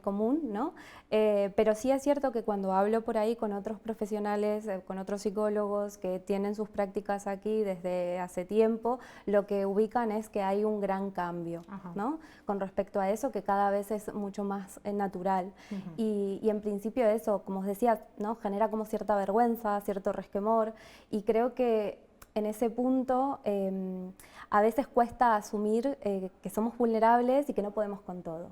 común, ¿no? Pero sí es cierto que cuando hablo por ahí con otros profesionales, con otros psicólogos que tienen sus prácticas aquí desde hace tiempo, lo que ubican es que hay un gran cambio, ¿no?, con respecto a eso, que cada vez es mucho más natural. Y en principio eso, como os decía, ¿no?, genera como cierta vergüenza, cierto resquemor, y creo que en ese punto a veces cuesta asumir que somos vulnerables y que no podemos con todo.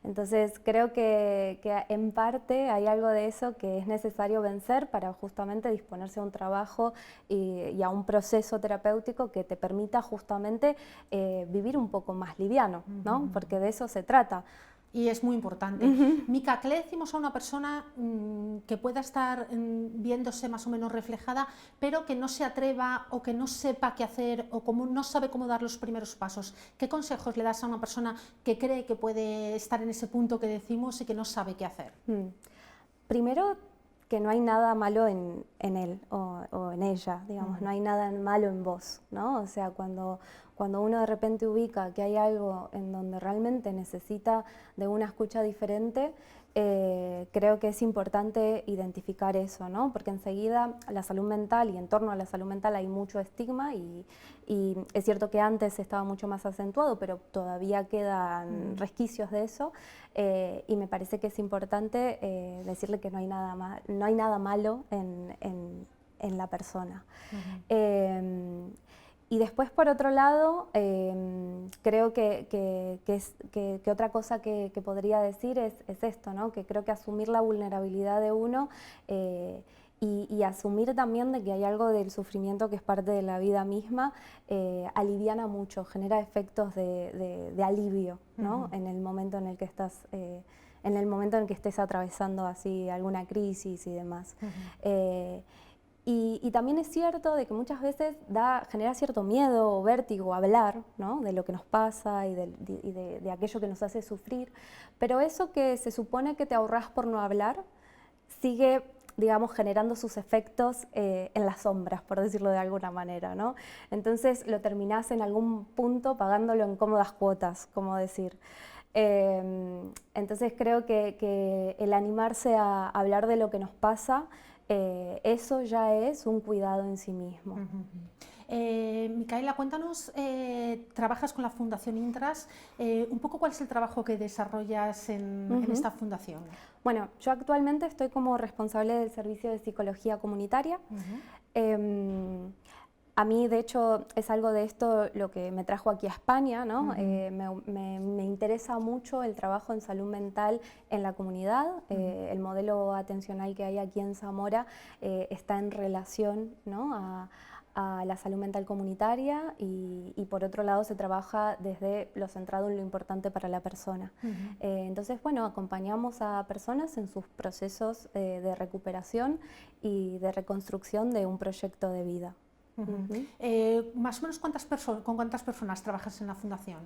Entonces creo que en parte hay algo de eso que es necesario vencer para justamente disponerse a un trabajo y a un proceso terapéutico que te permita justamente vivir un poco más liviano, ¿no? Porque de eso se trata. Y es muy importante. Mica, ¿qué le decimos a una persona que pueda estar viéndose más o menos reflejada, pero que no se atreva o que no sepa qué hacer o no sabe cómo dar los primeros pasos? ¿Qué consejos le das a una persona que cree que puede estar en ese punto que decimos y que no sabe qué hacer? Primero, que no hay nada malo en él o en ella, digamos, no hay nada malo en vos, ¿no? O sea, cuando uno de repente ubica que hay algo en donde realmente necesita de una escucha diferente, creo que es importante identificar eso, ¿no? Porque enseguida la salud mental y en torno a la salud mental hay mucho estigma y es cierto que antes estaba mucho más acentuado, pero todavía quedan resquicios de eso y me parece que es importante decirle que no hay nada malo en la persona. Y después, por otro lado, creo que otra cosa que podría decir es esto, ¿no? Que creo que asumir la vulnerabilidad de uno y asumir también de que hay algo del sufrimiento que es parte de la vida misma, aliviana mucho, genera efectos de alivio, ¿no? En el momento en el que estás, en el momento en que estés atravesando así alguna crisis y demás. Y también es cierto de que muchas veces genera cierto miedo o vértigo hablar, ¿no?, de lo que nos pasa y de aquello que nos hace sufrir, pero eso que se supone que te ahorras por no hablar sigue, digamos, generando sus efectos en las sombras, por decirlo de alguna manera, ¿no? Entonces lo terminás en algún punto pagándolo en cómodas cuotas, como decir. Entonces creo que el animarse a hablar de lo que nos pasa, eso ya es un cuidado en sí mismo. Micaela, cuéntanos, trabajas con la Fundación Intras, un poco cuál es el trabajo que desarrollas en esta fundación. Bueno, yo actualmente estoy como responsable del servicio de psicología comunitaria. A mí, de hecho, es algo de esto lo que me trajo aquí a España, ¿no? Me interesa mucho el trabajo en salud mental en la comunidad. El modelo atencional que hay aquí en Zamora está en relación, ¿no?, a la salud mental comunitaria y por otro lado se trabaja desde lo centrado en lo importante para la persona. Entonces, bueno, acompañamos a personas en sus procesos de recuperación y de reconstrucción de un proyecto de vida. Más o menos, ¿con cuántas personas trabajas en la fundación?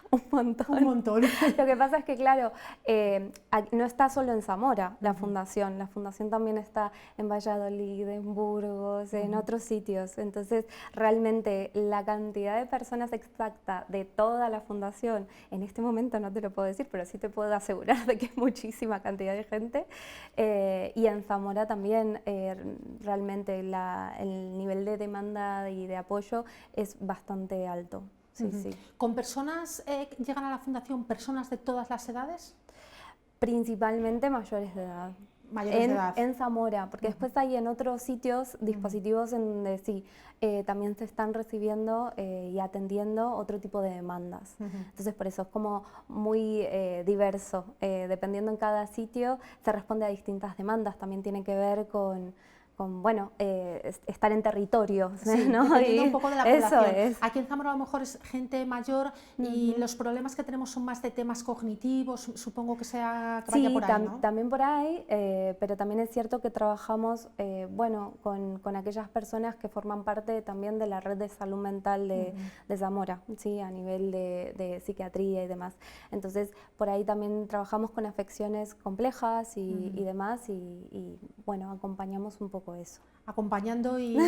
Un montón. Un montón. Lo que pasa es que, claro, no está solo en Zamora la fundación también está en Valladolid, en Burgos, en otros sitios. Entonces, realmente la cantidad de personas exacta de toda la fundación, en este momento no te lo puedo decir, pero sí te puedo asegurar de que es muchísima cantidad de gente. Y en Zamora también realmente el nivel de demanda y de apoyo es bastante alto. Sí, sí. ¿Con personas llegan a la fundación personas de todas las edades? Principalmente mayores de edad. mayores de edad. En Zamora, porque después hay en otros sitios dispositivos en donde sí, también se están recibiendo y atendiendo otro tipo de demandas. Entonces por eso es como muy diverso, dependiendo en cada sitio se responde a distintas demandas, también tiene que ver con bueno, estar en territorio, sí, ¿no? Dependiendo un poco de la población. Eso es. Aquí en Zamora a lo mejor es gente mayor y los problemas que tenemos son más de temas cognitivos, supongo que vaya por ahí, ¿no? También por ahí, pero también es cierto que trabajamos bueno, con aquellas personas que forman parte también de la red de salud mental de Zamora, ¿sí? A nivel de psiquiatría y demás. Entonces, por ahí también trabajamos con afecciones complejas y demás y bueno, acompañamos un poco eso. Acompañando y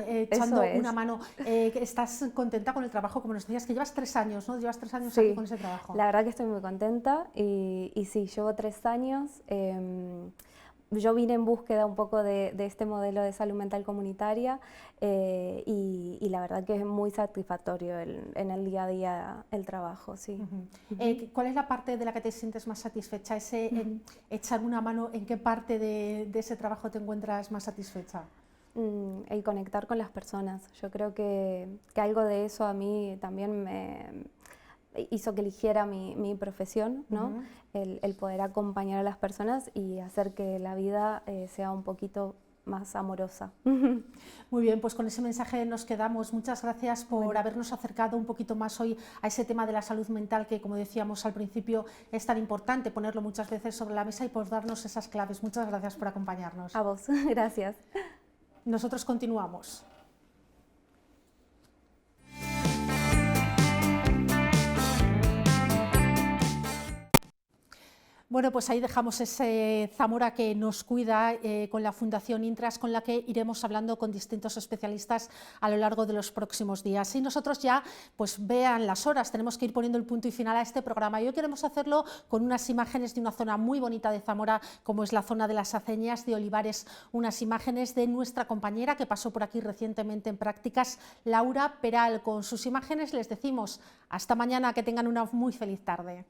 echando una mano. ¿Estás contenta con el trabajo? Como nos decías, que llevas 3 años, ¿no? Llevas 3 años aquí con ese trabajo. La verdad que estoy muy contenta y sí, llevo 3 años. Yo vine en búsqueda un poco de este modelo de salud mental comunitaria y la verdad que es muy satisfactorio en el día a día el trabajo, sí. ¿Cuál es la parte de la que te sientes más satisfecha? Echar una mano, ¿en qué parte de ese trabajo te encuentras más satisfecha? El conectar con las personas. Yo creo que algo de eso a mí también me hizo que eligiera mi profesión, ¿no? El poder acompañar a las personas y hacer que la vida sea un poquito más amorosa. Muy bien, pues con ese mensaje nos quedamos. Muchas gracias por habernos acercado un poquito más hoy a ese tema de la salud mental que, como decíamos al principio, es tan importante ponerlo muchas veces sobre la mesa y por darnos esas claves. Muchas gracias por acompañarnos. A vos, gracias. Nosotros continuamos. Bueno, pues ahí dejamos ese Zamora que nos cuida con la Fundación Intras, con la que iremos hablando con distintos especialistas a lo largo de los próximos días. Y nosotros ya, pues vean las horas, tenemos que ir poniendo el punto y final a este programa. Y hoy queremos hacerlo con unas imágenes de una zona muy bonita de Zamora, como es la zona de las Aceñas de Olivares, unas imágenes de nuestra compañera que pasó por aquí recientemente en prácticas, Laura Peral. Con sus imágenes les decimos hasta mañana, que tengan una muy feliz tarde.